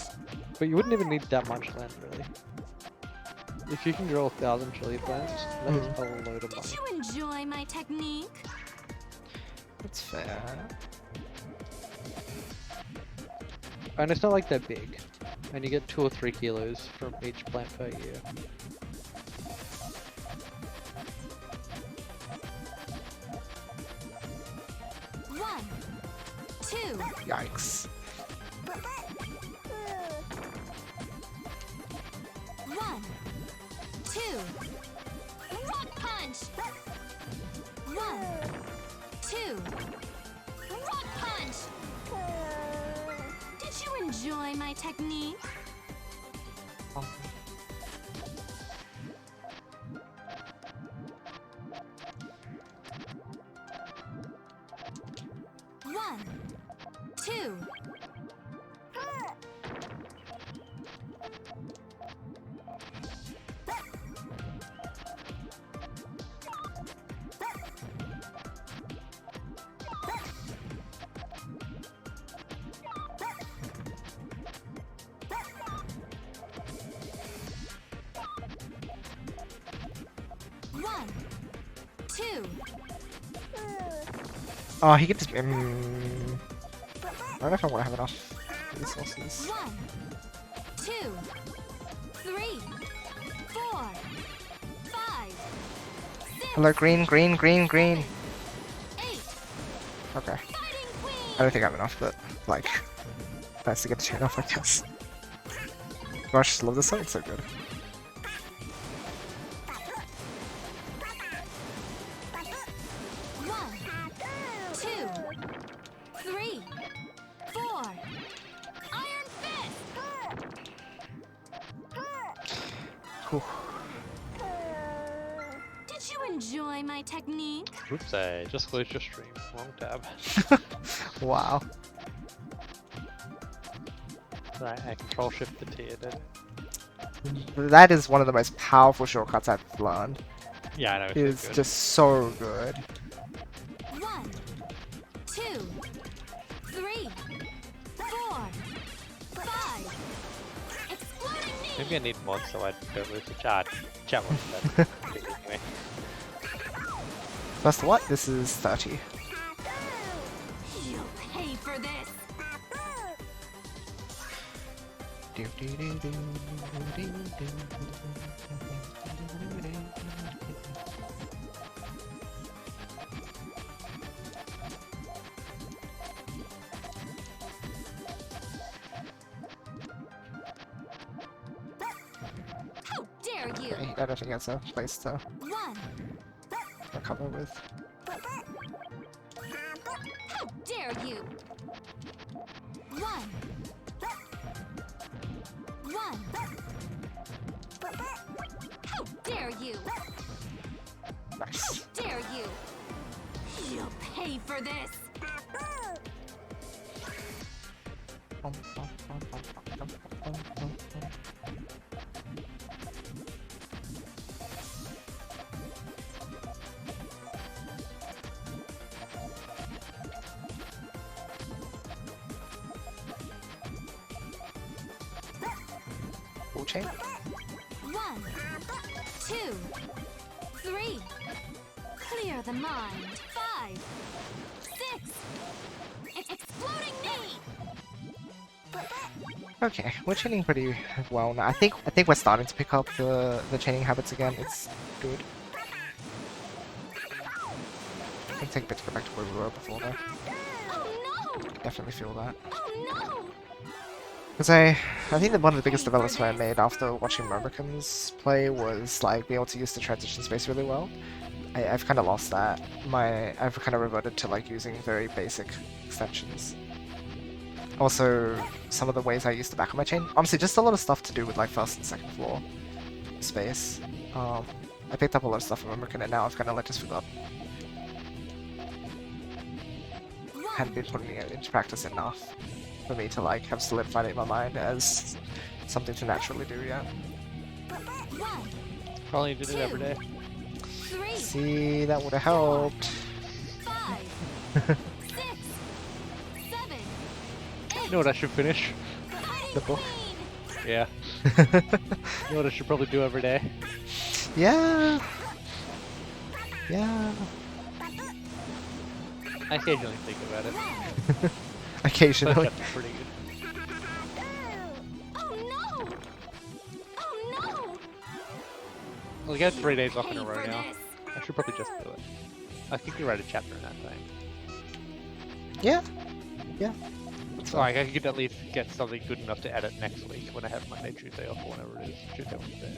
But you wouldn't even need that much land, really. If you can grow 1,000 chili plants, that is a load of Did money. you enjoy my technique? That's fair. And it's not like that big. And you get 2 or 3 kilos from each plant per year. One, two, Yikes. one, two. Rock punch. One, two. Rock punch. Did you enjoy my technique? One, two. One, two. Oh, he could just. I don't know if I want to have enough resources. One, two, three, four, five, six, Hello, green, green, green, green. 8. Okay. Fighting I Queen. don't think I have enough, but like, nice to get the chain off, I guess. Gosh, I just love this song. It's so good. One, two, three, four. Iron Fist. Whew. Did you enjoy my technique? Oops, I just closed your stream. Wrong tab. Wow. Right, I control shift the T, did it? That is one of the most powerful shortcuts I've learned. Yeah, I know. It's good. just so good. One, two, three, four, five. Exploding knee. Maybe I need mods so I don't lose the chat. Chat one's better. Anyway. First what? This is 30. You'll pay for this. How dare you? Okay, I don't think that's a place to One. recover with. How dare you? One. One. How dare you? Nice. How dare you? You'll pay for this. Full chain. One. Two. Three. Clear the mind. Five. Six. Exploding knee. Okay, we're chaining pretty well now. I think we're starting to pick up the chaining habits again. It's good. I can take a bit to go back to where we were before though. Oh no! Definitely feel that. Oh no! Because I think that one of the biggest developments I made after watching Murmurkins play was like being able to use the transition space really well. I've kind of lost that. I've kind of reverted to like using very basic extensions. Also, some of the ways I used to back on my chain. Honestly, just a lot of stuff to do with like first and second floor space. I picked up a lot of stuff from Murmurkin and now I've kind of like just forgot. Hadn't been putting it into practice enough for me to like have solidified it in my mind as something to naturally do yet. One. Probably did it every day. Three. See, that would have helped. 5, 6, 7, 8. You know what I should finish? The book. Yeah. You know what I should probably do every day? Yeah. Yeah. I occasionally think about it. Occasionally. That's pretty good. Well, we got 3 days off in a Pay row for now. this. I should probably just do it. I think you write a chapter in that thing. Yeah. So like, I could at least get something good enough to edit next week when I have Monday, Tuesday off, or whatever it is. Tuesday, Wednesday.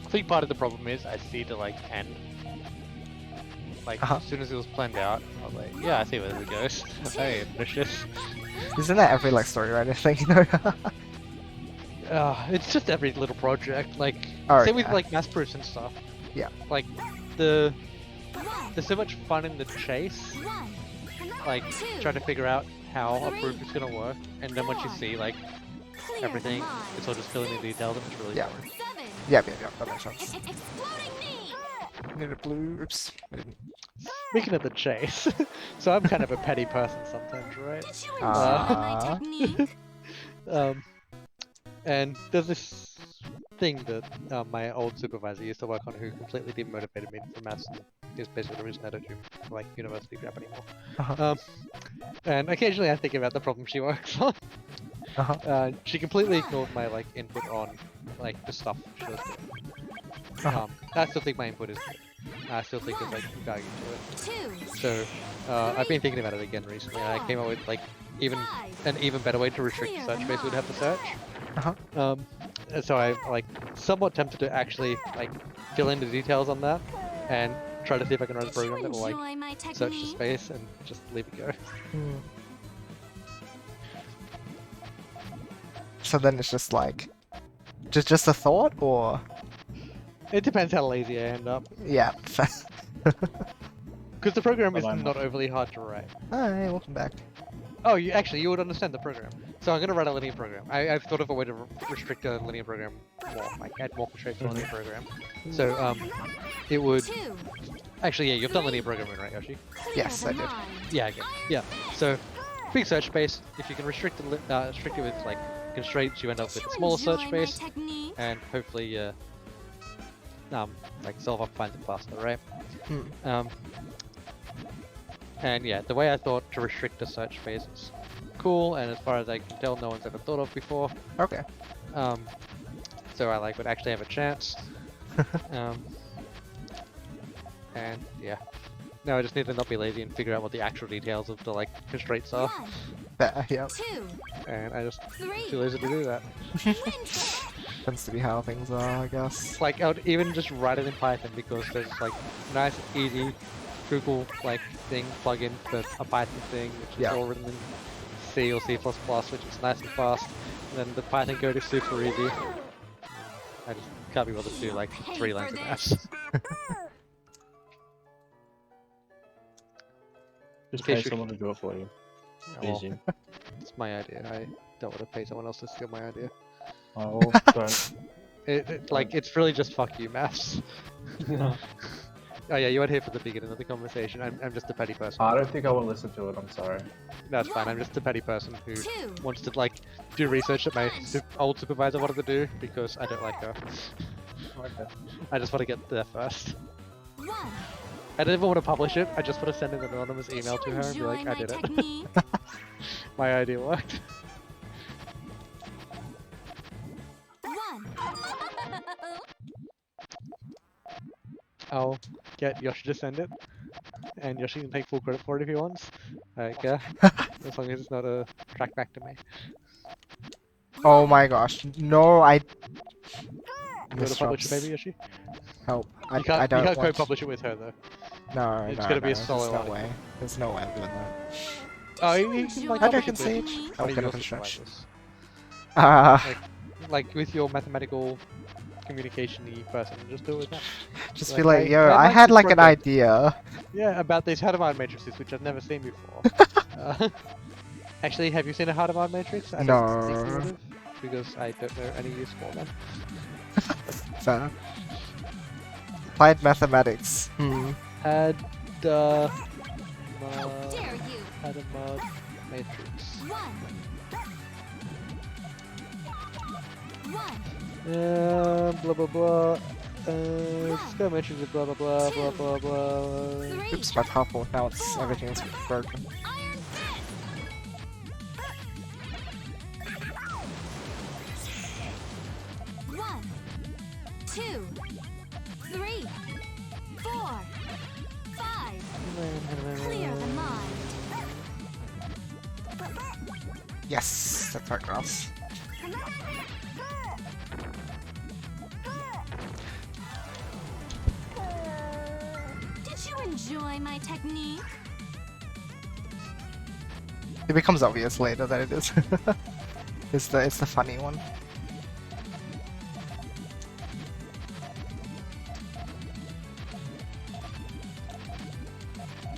I think part of the problem is I see the like end. Like as soon as it was planned out, I was like, yeah, I see where this goes. Hey, ambitious. Isn't that every like story writer thing, you know? It's just every little project. Like Oh, same with yeah. like mass proofs and stuff. Yeah. Like there's so much fun in the chase. Like trying to figure out how a proof is gonna work, and then once you see like everything, it's all just filling in details, and it's really Yeah. boring. Yeah, that makes sense. Exploding me. Need a blue. Oops. I didn't. Speaking of the chase, so I'm kind of a petty person sometimes, right? Did you enjoy my technique? And there's this thing that my old supervisor used to work on who completely demotivated me for maths, and is basically the reason I don't do like university prep anymore. And occasionally I think about the problem she works on. She completely ignored my like input on like the stuff she was doing. I still think my input is good. I still think there's like value to it. So I've been thinking about it again recently, and I came up with like an even better way to restrict the search space would have the search. And so I'm like somewhat tempted to actually like fill in the details on that and try to see if I can write a program that will like search the space and just leave it go. So then it's just like, just a thought, or It depends how lazy I end up. yeah. Because the program is not overly hard to write. Hi, welcome back. Oh, you would understand the program. So I'm going to write a linear program. I've thought of a way to restrict a linear program more, like add more constraints to a linear program. So it would... Actually, yeah, you've done linear programming, right, Yoshi? Yes, I did. Yeah, okay. Yeah. So big search space. If you can restrict it with like constraints, you end up with a smaller search space, and hopefully, like Solve finds it faster, right? And yeah, the way I thought to restrict the search space is cool, and as far as I can tell, no one's ever thought of before. Okay. So I like would actually have a chance. And yeah, now I just need to not be lazy and figure out what the actual details of the like constraints are. Yeah. And I just too lazy to do that. Tends to be how things are, I guess. Like I would even just write it in Python because there's like nice, easy Google like thing plugin for a Python thing, which is all written in C or C++, which is nice and fast. And then the Python code is super easy. I just can't be bothered to do like 3 lines of maths. Just pay someone to do it for you. Easy. It's my idea. I don't want to pay someone else to steal my idea. Oh, don't. It's really just fuck you maths. Oh yeah, you weren't here for the beginning of the conversation. I'm just a petty person. I don't think I will listen to it, I'm sorry. That's fine, I'm just a petty person who wants to like do research that my old supervisor wanted to do because I don't like her. Okay. I just want to get there first. I don't even want to publish it, I just want to send an anonymous email to her and be like, I did it. My idea worked. I'll get Yoshi to send it, and Yoshi can take full credit for it if he wants. Like, as long as it's not a track back to me. Oh my gosh. No, I... You want to publish it, maybe, Yoshi? Help. I You can't don't want... co-publish it with her, though. No, It's no, gonna be a no, solo there's no article. way. There's no way I'm doing that. Oh, you can like Hi, publish Dragon it Sage. with Oh, one of get your a construction. supervisors. Like with your mathematical communication-y person, just do it with that. Just Like, be like, hey, yo, I I like had this like an project. idea. Yeah, about these Hadamard matrices, which I've never seen before. Actually, have you seen a Hadamard matrix? I don't think you No. would've, because I don't know any use for them. Fair. Applied mathematics. Hadamard matrix. Blah blah blah. Square matrix blah blah blah blah blah blah. Oops, my topple. Now it's everything's broken. 2, 3, 4, 5. Clear the mind. Yes, that's right, girls. Did you enjoy my technique? It becomes obvious later that it is. it's the funny one.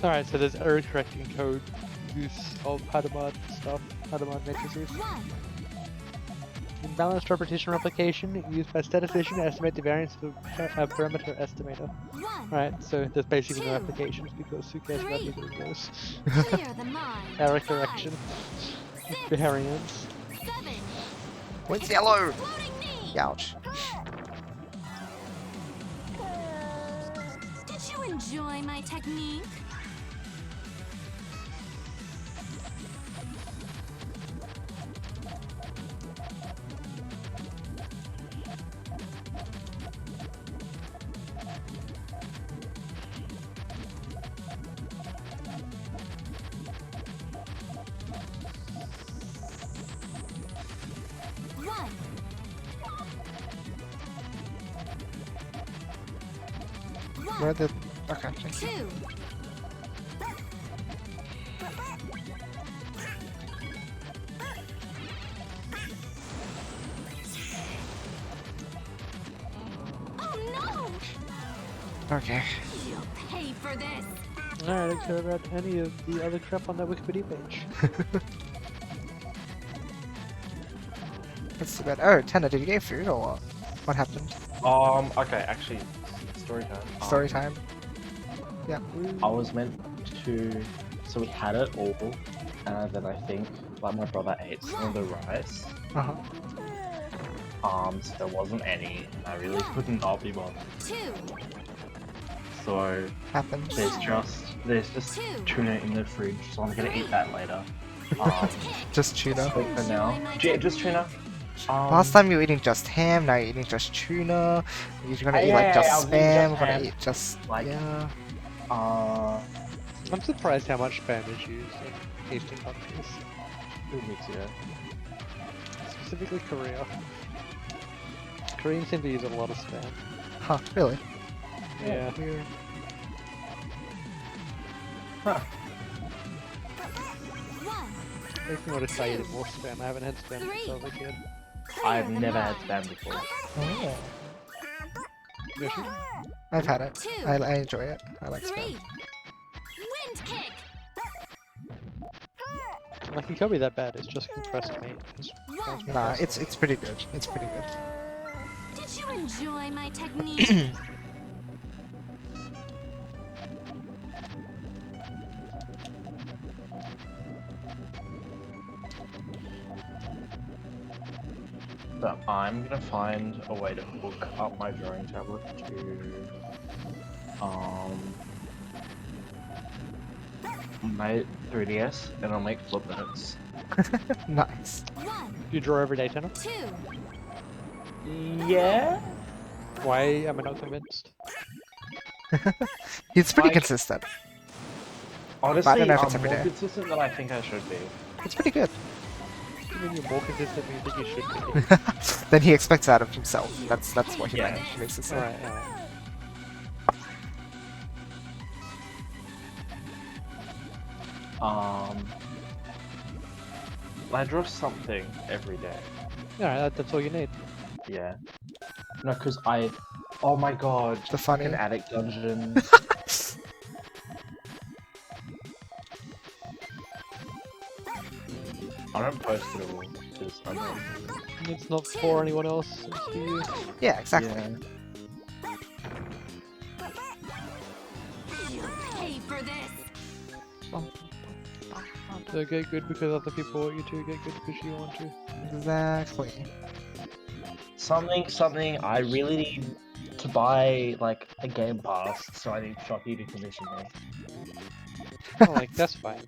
Alright, so there's error correcting code use of Hadamard stuff, Hadamard matrices. 1, Imbalanced repetition replication used by statistician to estimate the variance of a parameter estimator. 1. Right, so there's basically no 2, applications because who cares about 3. either of those? Clear the mind. Error 5, correction, 6, variance. 7. What's yellow? Exploding knee. Ouch. Did you enjoy my technique? One. Where the... Okay. 2. Oh no! Okay. You'll pay for this. Alright, I don't care about any of the other crap on that Wikipedia page. That's too bad. Oh, Tanner, did you get food or what? What happened? Okay, actually, story time. Story time. Yeah. I was meant to, so we had it all, and then I think, like, my brother ate some of the rice. Uh-huh. So there wasn't any, and I really could not be bothered. 2. So Happens. there's just tuna in the fridge, so I'm gonna eat that later. Just tuna. But for now, yeah, just tuna. Last time you were eating just ham, now you're eating just tuna. You're gonna eat Yeah, like I just was eating spam, just we're gonna ham. eat just... Like- yeah. I'm surprised how much spam is used in Eastern countries, 2 weeks ago. specifically Korea. Koreans seem to use a lot of spam. Huh, really? Yeah. Weird. Huh. 1. Makes me want to try eating more spam. I haven't had spam since I was a kid. I've never had spam before. Oh. Yoshi? I've had it. 2. I enjoy it. I like 3. spam. Wind kick. Like, it can't be that bad, it's just compressed meat. It's 1. Nah, it's pretty good. It's pretty good. Did you enjoy my technique? But I'm gonna find a way to hook up my drawing tablet to my 3DS, and I'll make flip notes. Nice. 1, You draw every day, Tanner? 2. Yeah. Why am I not convinced? He's pretty Like- consistent. Honestly, don't know if I'm it's every more day. consistent than I think I should be. It's pretty good. I mean, you're more consistent than you think you should be. Then he expects it out of himself. That's what he Yeah. needs to say. Alright, alright. I draw something every day. Alright, that's all you need. Yeah. No, because oh my god, The funny. an attic dungeon. I don't post it all because I'm not. It's not for anyone else, it's for you. Yeah, exactly. Yeah. You'll pay for this. So get good because other people want you to, get good because you want to. Exactly. Something I really need to buy, like, a Game Pass, so I need Shopee to commission me. Oh, like, that's fine.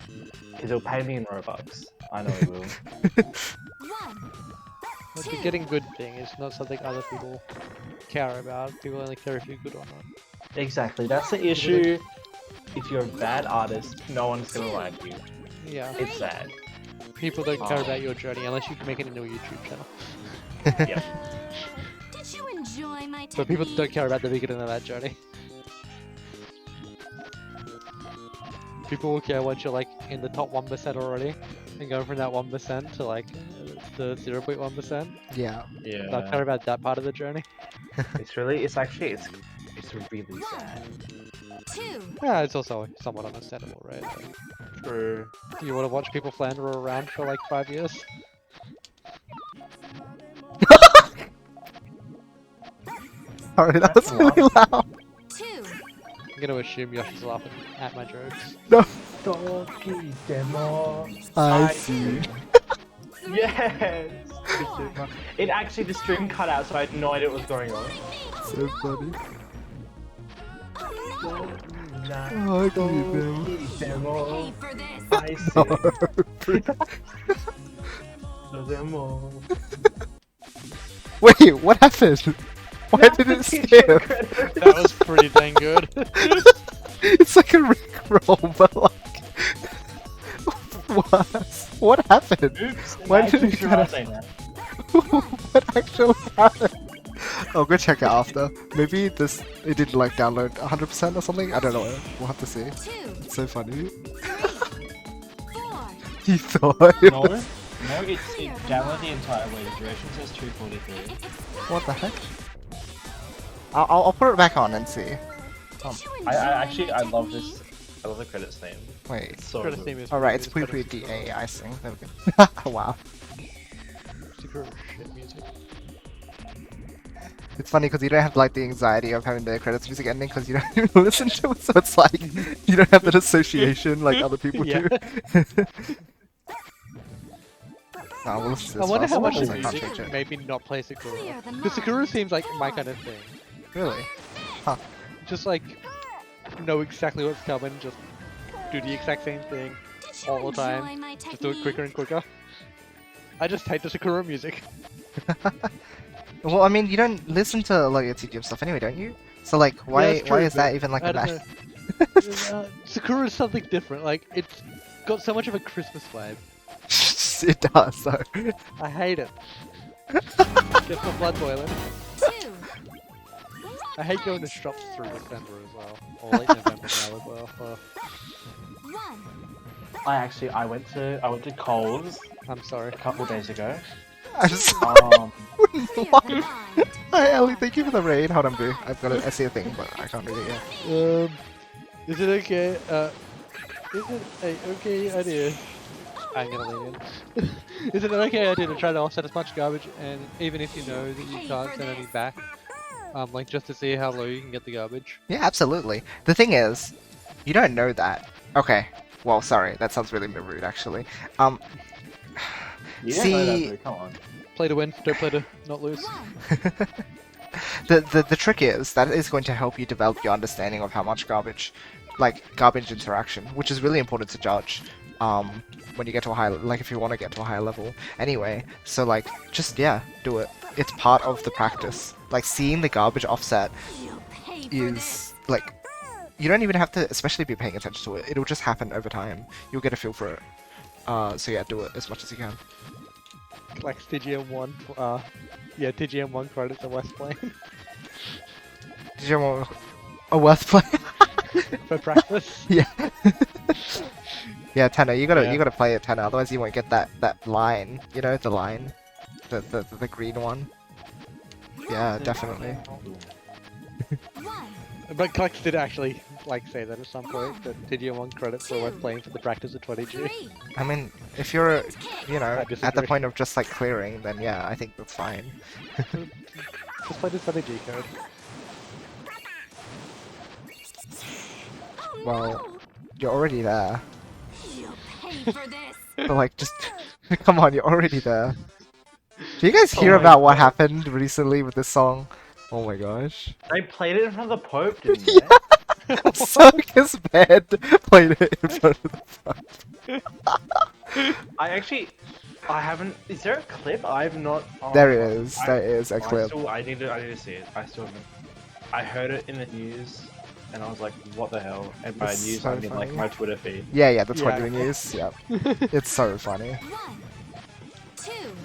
Because it'll pay me in Robux. I know it will. 1. Like, the getting good thing is not something other people care about. People only care if you're good or not. Exactly, that's the issue. If you're a bad artist, no one's gonna like you. Yeah. It's sad. People don't care about your journey unless you can make it into a YouTube channel. Yep. Did you enjoy my But people technique? don't care about the beginning of that journey. People will care once you're like in the top 1% already, and going from that 1% to like the 0.1%. Yeah. They'll care Yeah. about that part of the journey. It's really, it's actually, it's really sad. 2. Yeah, it's also somewhat understandable, right? Like, True. you want to watch people flounder around for like 5 years? Sorry, that was really loud. 2. I'm gonna assume Yoshi's laughing at my jokes. No. Doki demo. I see. Yes. It actually, the stream cut out, so I had no idea what was going on. So funny. Oh, Doki demo. Pay for this. I see. Demo. Wait, what happened? Why did it skip? That was pretty dang good. It's like a rickroll, but like... What happened? Oops. Why did it cut out? say that? What actually happened? I'll go check it after. Maybe it didn't like download 100% or something? I don't know. We'll have to see. 2. It's so funny. 4. He thought it No, was... it download the entire way. The duration says 243. What the heck? I'll put it back on and see. Did you I enjoy actually, my I love technique? this. I love the credits theme. Wait. It's so Credit good. theme is Alright, it's pretty Puyo good. Puyo DA icing. There we go. Wow. Super shit music. It's funny because you don't have like the anxiety of having the credits music ending because you don't even listen to it, so it's like you don't have that association like other people Yeah. do. No, we'll listen to this I wonder first, how much because the I can't music change it. maybe not play Sakura. Clear the Because Sakura mind. seems like my kind of thing. Really? Just like know exactly what's coming, just do the exact same thing, Did you all the time. enjoy my just do it quicker and technique? quicker. I just hate the Sakura music. Well, I mean, you don't listen to like your TGM stuff anyway, don't you? So like, why that's true, is that but even like I a don't bad? know. Sakura is something different. Like it's got so much of a Christmas vibe. It does. So I hate it. Gets my blood boiling. 2. I hate going to shops through December as well, or late November now as well. 1. I went to Coles I'm sorry. a couple days ago. I'm so Clear the mind. Hi Ellie, thank you for the raid. Hold on, boo. I've got I see a thing, but I can't read it yet. Is it okay? Is it a okay idea? I'm gonna lean in. Is it an okay idea to try to offset as much garbage, and even if you know that you can't send any back, like just to see how low you can get the garbage? Yeah, absolutely. The thing is, you don't know that. Okay. Well, sorry. That sounds really rude, actually. You See- know that, though, come on. Play to win, don't play to not lose. 1. The trick is that is going to help you develop your understanding of how much garbage interaction, which is really important to judge. When you get to a high, like if you want to get to a higher level. Anyway, so like, just yeah, do it. It's part of the practice. Like seeing the garbage offset You'll pay for this. is like, you don't even have to especially be paying attention to it. It'll just happen over time. You'll get a feel for it. So yeah, do it as much as you can. Like TGM1, TGM1 credits are worth playing Did you want a worth play? for practice. Yeah. Yeah, Tanner, you Yeah. gotta play it, Tanner. Otherwise, you won't get that line. You know, the line, the green one. Yeah, definitely. 1. But Klex did actually like say that at some point that TGM1 credits were worth playing for the practice of 20G. 3. I mean, if you're, you know, I at the disagree. point of just like clearing, then yeah, I think that's fine. Just play the 20G code. Oh, Well, no. you're already there. You'll pay for this. So like, just come on, you're already there. Do you guys Oh hear my about what God. happened recently with this song? Oh my gosh. They played it in front of the Pope, didn't they? Sunk his bed, played it in front of the phone. I haven't. Is there a clip? I've not. There is a clip. I need to see it. I still haven't. I heard it in the news, and I was like, "What the hell?" And by It's news, so I mean like funny. my Twitter feed. Yeah, that's what Yeah. you're news. Yep. It's so funny. 1, 2, 1.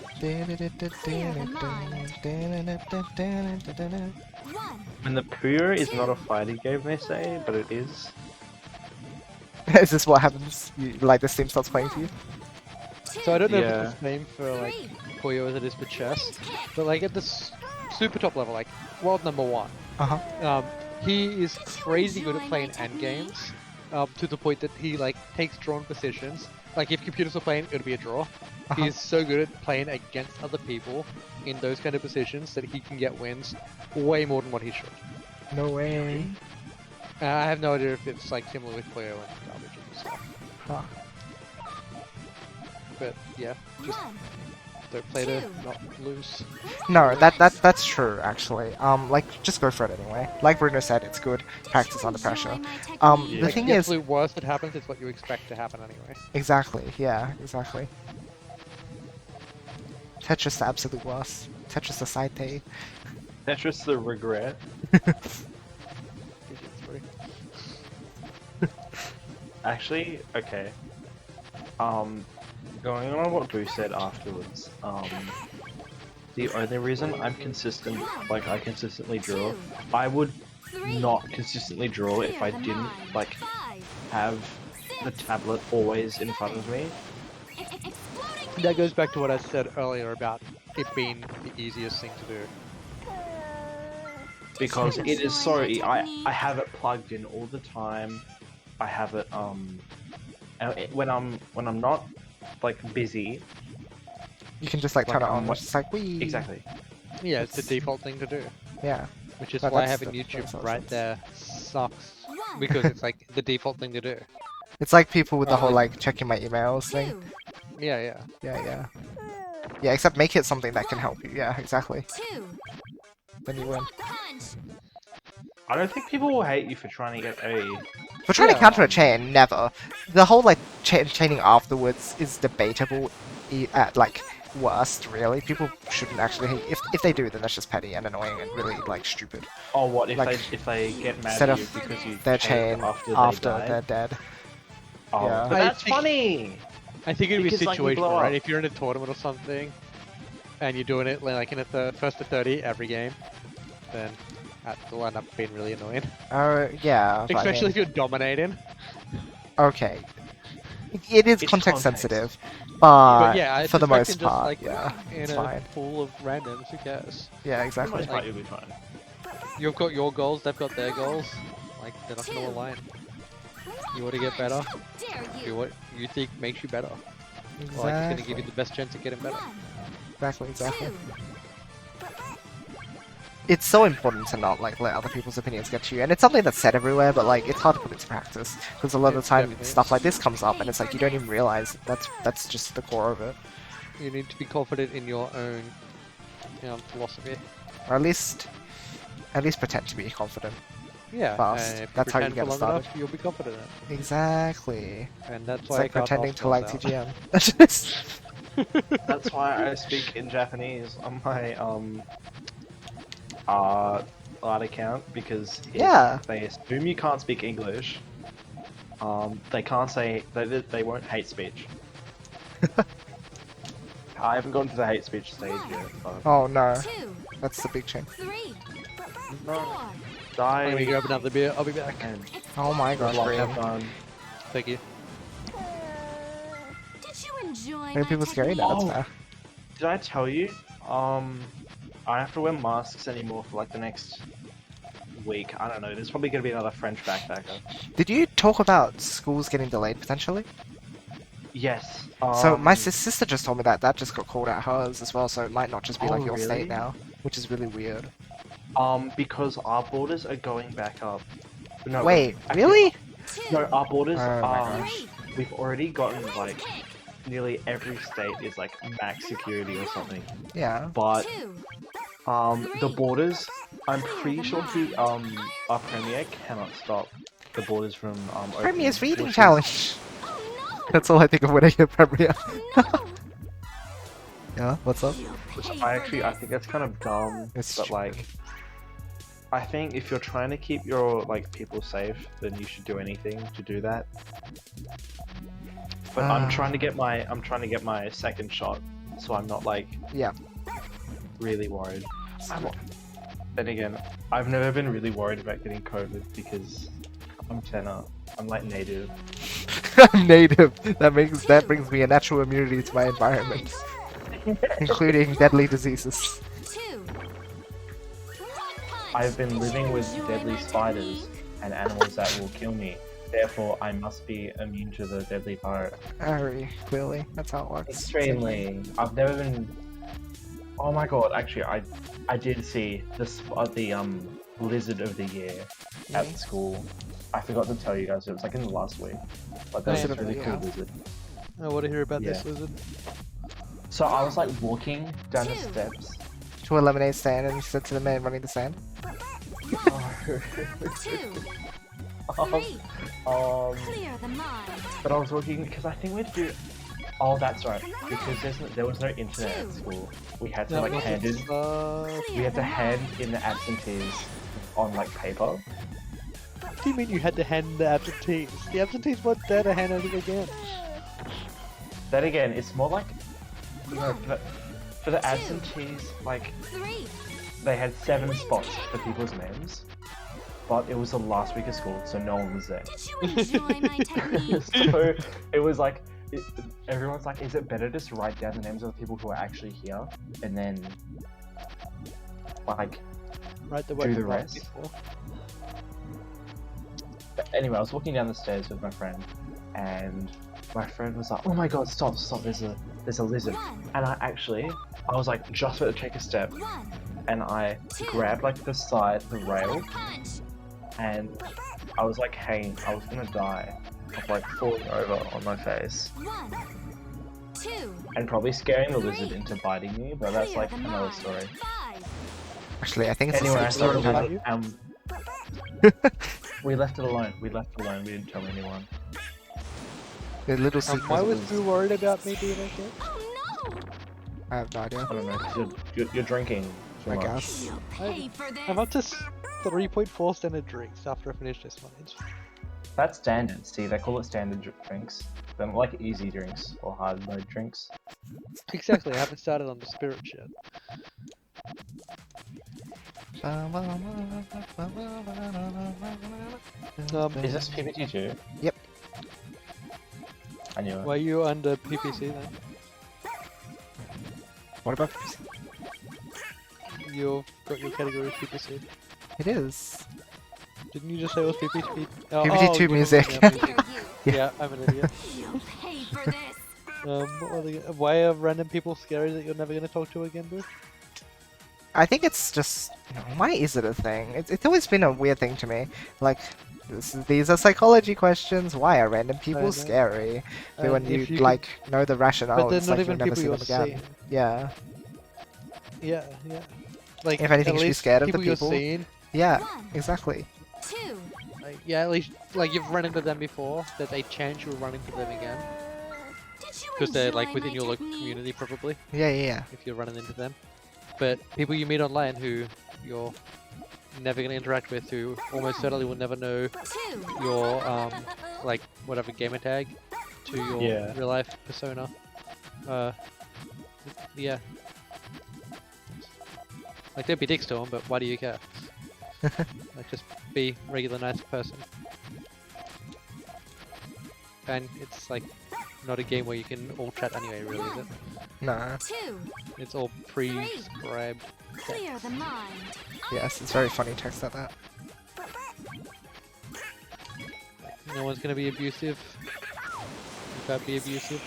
And the Puyo is not a fighting game, they say, but it is. Is this what happens? Like the Steam starts playing for you? So I don't know Yeah. if it's the same for like Puyo as it is for chess, but like at this super top level, like world number 1, Uh-huh. he is crazy good at playing end games, to the point that he like takes drawn positions. Like if computers were playing, it would be a draw. Uh-huh. He is so good at playing against other people in those kind of positions that he can get wins way more than what he should. No way. I have no idea if it's like similar with Puyo and garbage and stuff. Huh. But yeah, just 1, don't play to not lose. No, that's true actually. Like just go for it anyway. Like Bruno said, it's good. Practice under pressure. The Like, thing the is, absolute worst that happens is what you expect to happen anyway. exactly. Yeah, exactly. Tetris the absolute worst. Tetris the side day. That's just the regret. Actually, okay. Going on what Boo said afterwards. The only reason I'm consistent, like I consistently draw, I would not consistently draw if I didn't like 5, have the tablet always in front of me. exploding. That goes back to what I said earlier about it being the easiest thing to do. Because it is so I have it plugged in all the time. I have it when I'm not like busy. You can just like turn Like, it on. what- It's just like wee. Exactly. Yeah, it's the default thing to do. Yeah. Which is But why that's having the- YouTube that's what right sense. there sucks. 1, Because it's like the default thing to do. It's like people with the whole Oh. like checking my emails thing. 2, Yeah, yeah. Yeah. Yeah, except make it something that can help you. Yeah, exactly. 2. Then you win. Punch. I don't think people will hate you for trying to get A. For trying to Yeah. counter a chain, never. The whole like chaining afterwards is debatable. At like worst, really. People shouldn't actually hate. If they do, then that's just petty and annoying and really like stupid. Oh, what if Like, they get mad set at you off because you Their chained chain after, they're they died? dead. Oh, yeah. but I that's think- funny. I think it'd be Because, like, you situational, blow right? up. If you're in a tournament or something, and you're doing it like in a first to 30 every game, then that will end up being really annoying. Yeah. but I Especially mean, if you're dominating. okay. It is It's context context. sensitive, But yeah, I for the suspect most in just, part, like, yeah, in it's a fine. pool of randoms, who cares? Yeah, For the exactly. most part, you'll be fine. You've got your goals, they've got their goals. Like, they're not gonna align. You want to get better, Dare do you. what you think makes you better. Or like, it's gonna give you the best chance of getting better. 1, Exactly. 2. It's so important to not like let other people's opinions get to you, and it's something that's said everywhere, but like it's hard to put into practice because a lot of It the time definitely stuff is. like this comes up, and it's like you don't even realize that's just the core of it, You need to be confident in your own philosophy. or at least pretend to be confident. Yeah, Fast. and if That's how you pretend get for long started. enough, you'll be confident in it. Exactly. And that's It's why like I can't pretending ask to like myself. TGM. That's why I speak in Japanese on my art account, because if Yeah. they assume you can't speak English, they can't say they won't hate speech. I haven't gone to the hate speech stage yet. But Oh no, 2, that's the big change. 3, no, 4. I'm gonna die grab another beer, I'll be back. and Oh my gosh, have Green. fun. Thank you. Did you enjoy Maybe my people scary now. technique? That's fair. Did I tell you? I don't have to wear masks anymore for like the next week. I don't know. There's probably gonna be another French backpacker. Did you talk about schools getting delayed potentially? Yes. So my sister just told me that just got called out hers as well, so it might not just be Oh, like your really? state now, which is really weird. Because our borders are going back up. No, Wait, actually, really? 2, No, our borders Oh my are. gosh. We've already gotten like nearly every state is like max security or something. Yeah. But 2, the borders, I'm pretty sure our premier cannot stop. the borders from Premier's opening, reading which is- challenge. That's all I think of when I hear Premier. Yeah, what's up? You'll Which pay I for actually, I think that's kind of dumb. It's but stupid. like, I think if you're trying to keep your like people safe, then you should do anything to do that. But I'm trying to get my second shot, so I'm not like Yeah. really worried. Then again, I've never been really worried about getting COVID because I'm tenor. I'm like native. I'm native. That brings me a natural immunity to my environment, including deadly diseases. 2. I've been living with deadly spiders and animals that will kill me. Therefore, I must be immune to the deadly virus. Very clearly, that's how it works. Extremely. I've never been. Oh my god! Actually, I did see the lizard of the year at school. I forgot to tell you guys. It was like in the last week. But that was Lizard a of the really cool year. lizard. I want to hear about this Yeah. lizard. So I was like walking down the 2. steps. To eliminate sand, and you said to the man running the sand. 2. 3. Clear the mind. But I was walking because I think we had to do. Oh, that's right. Because there was no internet at school. We had to like hand in. We had to hand in the absentees on like paper. What do you mean you had to hand the absentees? The absentees weren't there to hand it again. Then again, it's more like you know, for the absentees, like 3. they had 7 spots for people's names, but it was the last week of school, so no one was there. Did you enjoy my technique? So it was like everyone's like, is it better just to write down the names of the people who are actually here and then like Right, the do the rest? But anyway, I was walking down the stairs with my friend, and my friend was like, "Oh my god, stop! There's a lizard!" 1. And I was like just about to take a step, 1. and I grabbed like the rail, Punch. and I was like hanging. I was gonna die of like falling over on my face 1. 2. and probably scaring the lizard into biting me. But that's like another story. 5. Actually, I think it's Anyway, I the same started story. we left it alone. We didn't tell anyone. The little secret. Why was you worried about me being okay? Oh no! I have no idea. I don't know. 'Cause you're drinking too I much. guess. You'll pay for this. I'm up to 3.4 standard drinks after I finish this one. That's standard. See, they call it standard drinks. They're not like easy drinks or hard mode drinks. Exactly, I haven't started on the spirit shit. Is this PPT2? Yep. I knew it. Why are you under PPC then? What about You've got your category PPC. it is? Didn't you just say it was PPT? Oh, PPT2 you were- music. Yeah, Dare music. you. Yeah, I'm an idiot. You'll pay for this. What were they, why are random people scary that you're never gonna talk to again, bro? I think it's just, why is it a thing? It's always been a weird thing to me. Like, these are psychology questions. Why are random I people know. scary? But And when you, if you like know the rationale, But they're it's not like you'll even never people see you're them again. seeing. Yeah, Yeah, yeah. Like, If anything, at you should be least scared of the you're people. seeing, yeah, 1. exactly. 2. like, yeah, at least, like, you've run into them before, that they chance you'll run into them again. Did you Because they're, enjoy like, within my your local technique? community, probably, Yeah, yeah, yeah. if you're running into them. But people you meet online who you're never going to interact with, who almost certainly will never know 2. your, like, whatever gamer tag to your Yeah. real life persona. Yeah. Like, they'd be dicks to them, but why do you care? Like, just be a regular nice person. And it's, like, not a game where you can all chat anyway, really, is it? Nah. 2. It's all prescribed. Clear the mind. Yes, it's very funny text like that. No one's gonna be abusive. You can't be abusive.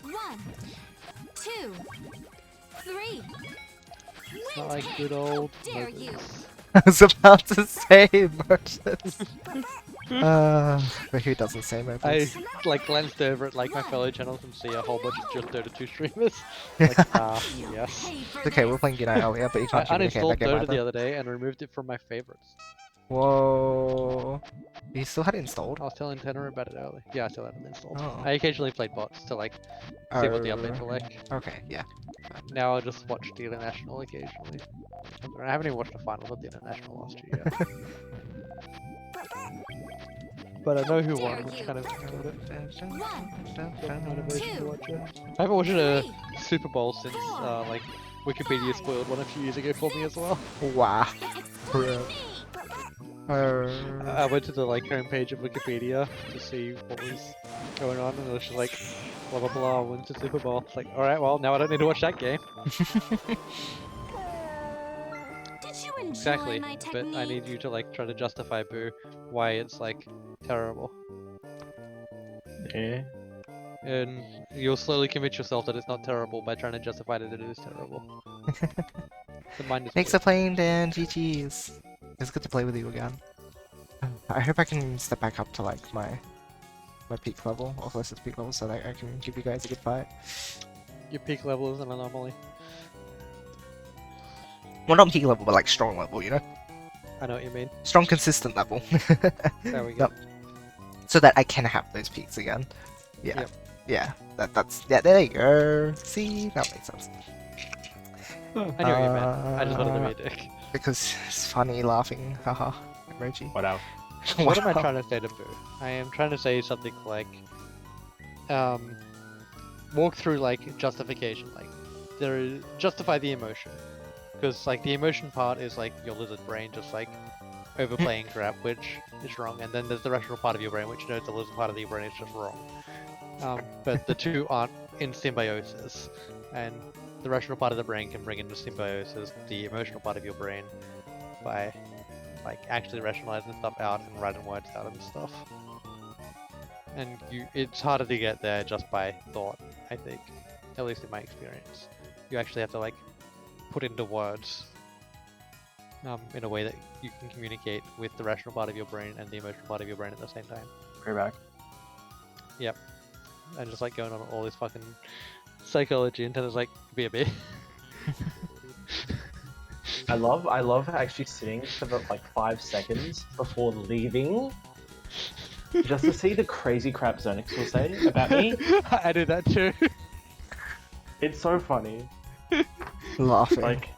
1. 2. 3. It's not like good old Dare you. mothers. I was about to say emotions. But who doesn't say I emotions? like glanced over at like my fellow channels and see a whole bunch of just Dota 2 streamers. Like, You'll yes. pay for It's okay, this. we were playing Unite earlier, but you I can't communicate uninstalled that game Dota either. the other day and removed it from my favorites. Whoa. You still had it installed? I was telling Tanner about it earlier. Yeah, I still have it installed. Oh. I occasionally played bots to like see what the updates were like. Okay, yeah. Now I'll just watch the international occasionally. I haven't even watched the finals of the international last year yet. But I know who won, which kind of killed it. Motivation to watch it. I haven't watched a Super Bowl since like Wikipedia spoiled one a few years ago for me as well. Wow. I went to the like homepage of Wikipedia to see what was going on, and it was just like blah blah blah wins the Super Bowl. It's like, all right, well now I don't need to watch that game. Did you enjoy Exactly, my but I technique? need you to like try to justify Boo why it's like terrible, Yeah. and you'll slowly convince yourself that it's not terrible by trying to justify that it is terrible. The mind is Thanks for weak. playing, Dan. GG's. It's good to play with you again. I hope I can step back up to like my peak level, or closest peak level, so that I can give you guys a good fight. Your peak level is an anomaly. Well, not peak level, but like strong level, you know? I know what you mean. Strong, consistent level. There we go. Yep. So that I can have those peaks again. Yeah. Yep. Yeah. Yeah, there you go. See? That makes sense. I know what you meant. I just wanted to be a dick. Because it's funny laughing, haha, emoji. What else? What am I Wow. trying to say to Boo? I am trying to say something like, walk through like justification, like justify the emotion, because like the emotion part is like your lizard brain just like overplaying crap, which is wrong, and then there's the rational part of your brain, which knows the lizard part of your brain is just wrong. But the two aren't in symbiosis, and the rational part of the brain can bring into symbiosis the emotional part of your brain by like actually rationalizing stuff out and writing words out and stuff. And it's harder to get there just by thought, I think, at least in my experience. You actually have to like put into words in a way that you can communicate with the rational part of your brain and the emotional part of your brain at the same time. Way back. Yep. And just like going on all this fucking psychology and then it's like BB. I love actually sitting for the like 5 seconds before leaving just to see the crazy crap Zonix will say about me. I do that too. It's so funny. Laughing. Like,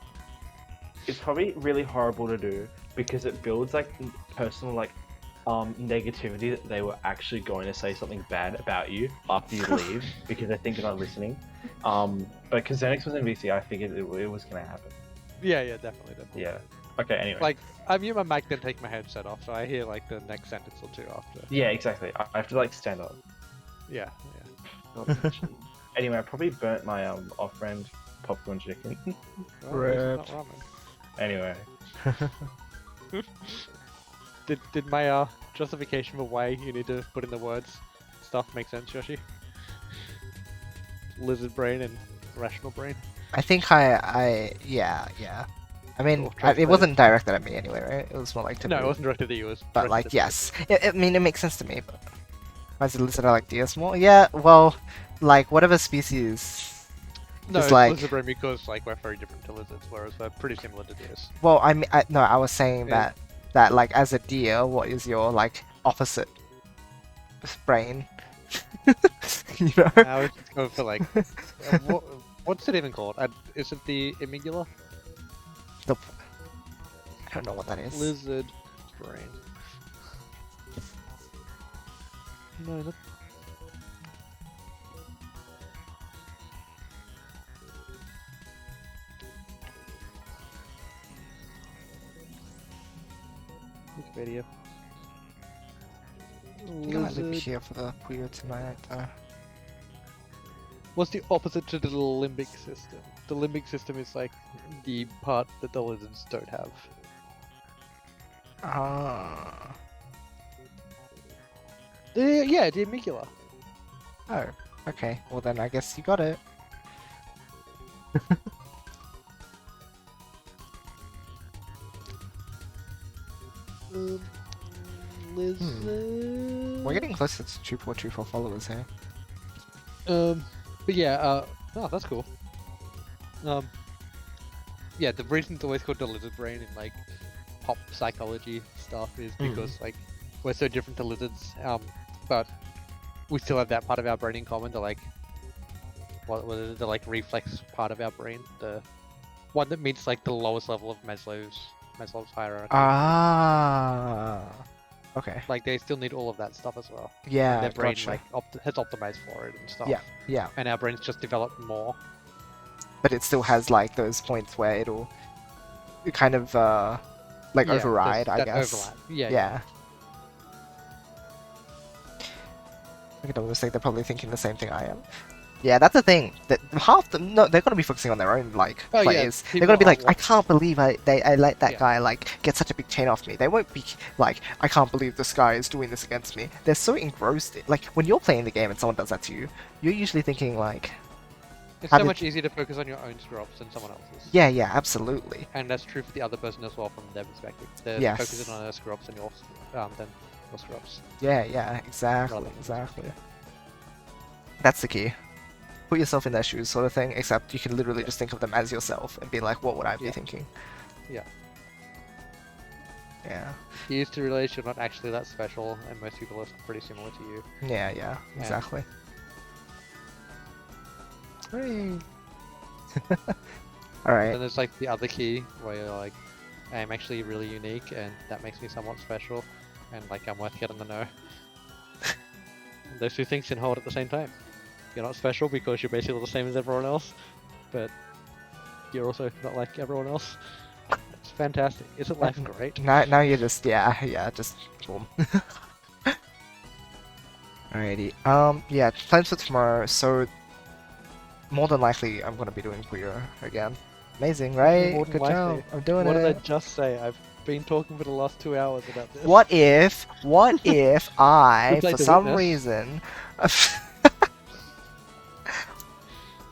it's probably really horrible to do because it builds like personal like negativity that they were actually going to say something bad about you after you leave because they think you're not listening. But because Zonix was in VC, I figured it was gonna happen. Yeah, definitely. Yeah. Okay. Anyway. Like, I mute my mic then take my headset off, so I hear like the next sentence or two after. Yeah, exactly. I have to like stand up. Yeah. Anyway, I probably burnt my off-brand popcorn chicken. Well, at least it's not ramen. Anyway. Did my justification for why you need to put in the words stuff make sense, Yoshi? Lizard brain and rational brain. I think yeah. I mean, Cool, translate it it. wasn't directed at me anyway, right? It was more like to No, me. it wasn't directed at you. It was But directed like, at- yes. I mean, it makes sense to me, but... Why is it lizard I like deers more? Yeah, well, like, whatever species... No, it's it's like- lizard brain because like we're very different to lizards, whereas they're pretty similar to deers. Well, I mean, no, I was saying Yeah. that, like, as a deer, what is your, like, opposite brain? You know? I was just going for like, what's it even called? Is it the amygdala? I don't know what that is. Lizard brain. No, not... Wikipedia. I think I might leave it Lizard. here for the Puyo tonight. What's the opposite to the limbic system? The limbic system is like the part that the lizards don't have. Ah. Yeah, the amygdala. Oh, okay. Well then I guess you got it. Lizard. We're getting closer to 2.24 followers here. But yeah, oh, that's cool. Yeah, the reason it's always called the lizard brain in like pop psychology stuff is because like we're so different to lizards, but we still have that part of our brain in common. The like, what is it, the like reflex part of our brain, the one that meets like the lowest level of Maslow's hierarchy. Ah. Okay. Like they still need all of that stuff as well. Yeah. And their brain Gotcha. like has optimized for it and stuff. Yeah. Yeah. And our brains just developed more. But it still has like those points where it'll kind of like Yeah, override, there's I that guess. overlap. Yeah. Yeah. I can almost think they're probably thinking the same thing I am. Yeah, that's the thing. That half them, no, they're gonna be focusing on their own like Oh, yeah, plays. They're people gonna be like, are I can't believe I let that Yeah. guy like get such a big chain off me. They won't be like, I can't believe this guy is doing this against me. They're so engrossed. Like when you're playing the game and someone does that to you, you're usually thinking like, It's How so did- much easier to focus on your own screw-ups than someone else's. yeah, absolutely. And that's true for the other person as well from their perspective. They're Yes. focusing on their screw-ups than your screw-ups. Yeah, exactly, Rather- exactly. That's the key. Put yourself in their shoes, sort of thing. Except you can literally just think of them as yourself and be like, what would I be Yeah. thinking? Yeah. Yeah. You used to realize you're not actually that special, and most people are pretty similar to you. Yeah, exactly. Hooray. Alright. Then there's like the other key where you're like, I'm actually really unique, and that makes me somewhat special, and like I'm worth getting to know. Those two things can hold at the same time. You're not special because you're basically the same as everyone else, but you're also not like everyone else. It's fantastic. Isn't life great? Now you're just, yeah, just boom. Alrighty. Yeah, plans for tomorrow. So, more than likely, I'm gonna be doing Puyo again. Amazing, right? More than Good likely. job. I'm doing What it. did I just say? I've been talking for the last 2 hours about this. What if I, We played for the some witness. reason,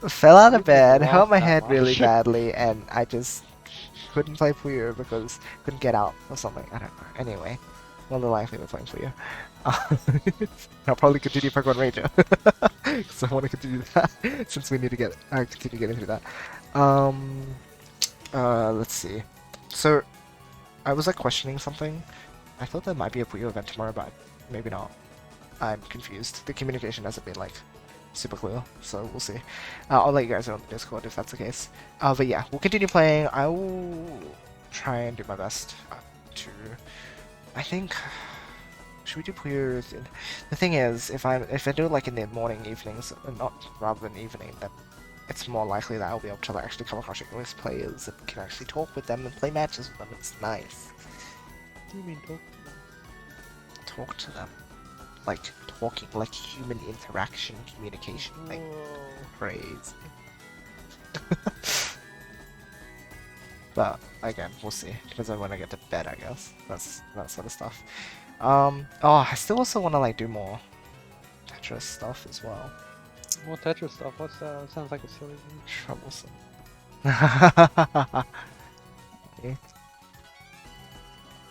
fell out We of bed, didn't hurt laugh my that head really much. badly, and I just couldn't play Puyo because couldn't get out or something. I don't know. Anyway, more than likely we're playing Puyo. I'll probably continue Pokemon Ranger because I want to continue that since we need to continue getting through that. Let's see. So, I was like questioning something. I thought there might be a Puyo event tomorrow, but maybe not. I'm confused. The communication hasn't been like super clear, so we'll see. I'll let you guys know on the Discord if that's the case. But yeah, we'll continue playing. I will try and do my best to. I think. Should we do Puyo? The thing is, if I do it like in the morning, evenings, not rather than evening, then it's more likely that I'll be able to like, actually come across English players and can actually talk with them and play matches with them. It's nice. What do you mean talk to them? Talk to them. Like talking, like human interaction, communication, like crazy. But again, we'll see. Depends on when I get to bed, I guess. That's that sort of stuff. Oh, I still also want to like do more Tetris stuff as well. More Tetris stuff. What's that? Sounds like a silly thing. Troublesome. Okay.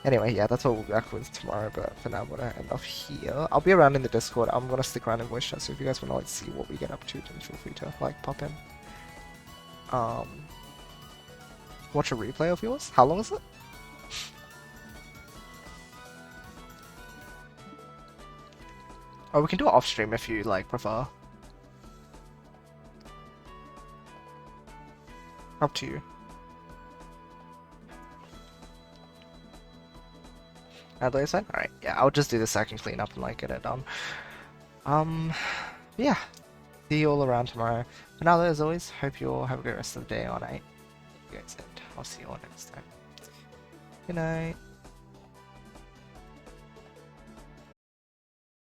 Anyway, yeah, that's what we'll be back with tomorrow, but for now I'm gonna end off here. I'll be around in the Discord. I'm gonna stick around in voice chat, so if you guys wanna like see what we get up to, then feel free to like pop in. Watch a replay of yours? How long is it? Oh, we can do it off stream if you like prefer. Up to you. Adelaide side? Alright, yeah, I'll just do this so I can clean up and like get it done. Yeah. See you all around tomorrow. For now, as always, hope you all have a great rest of the day or night. You guys, and I'll see you all next time. Good night.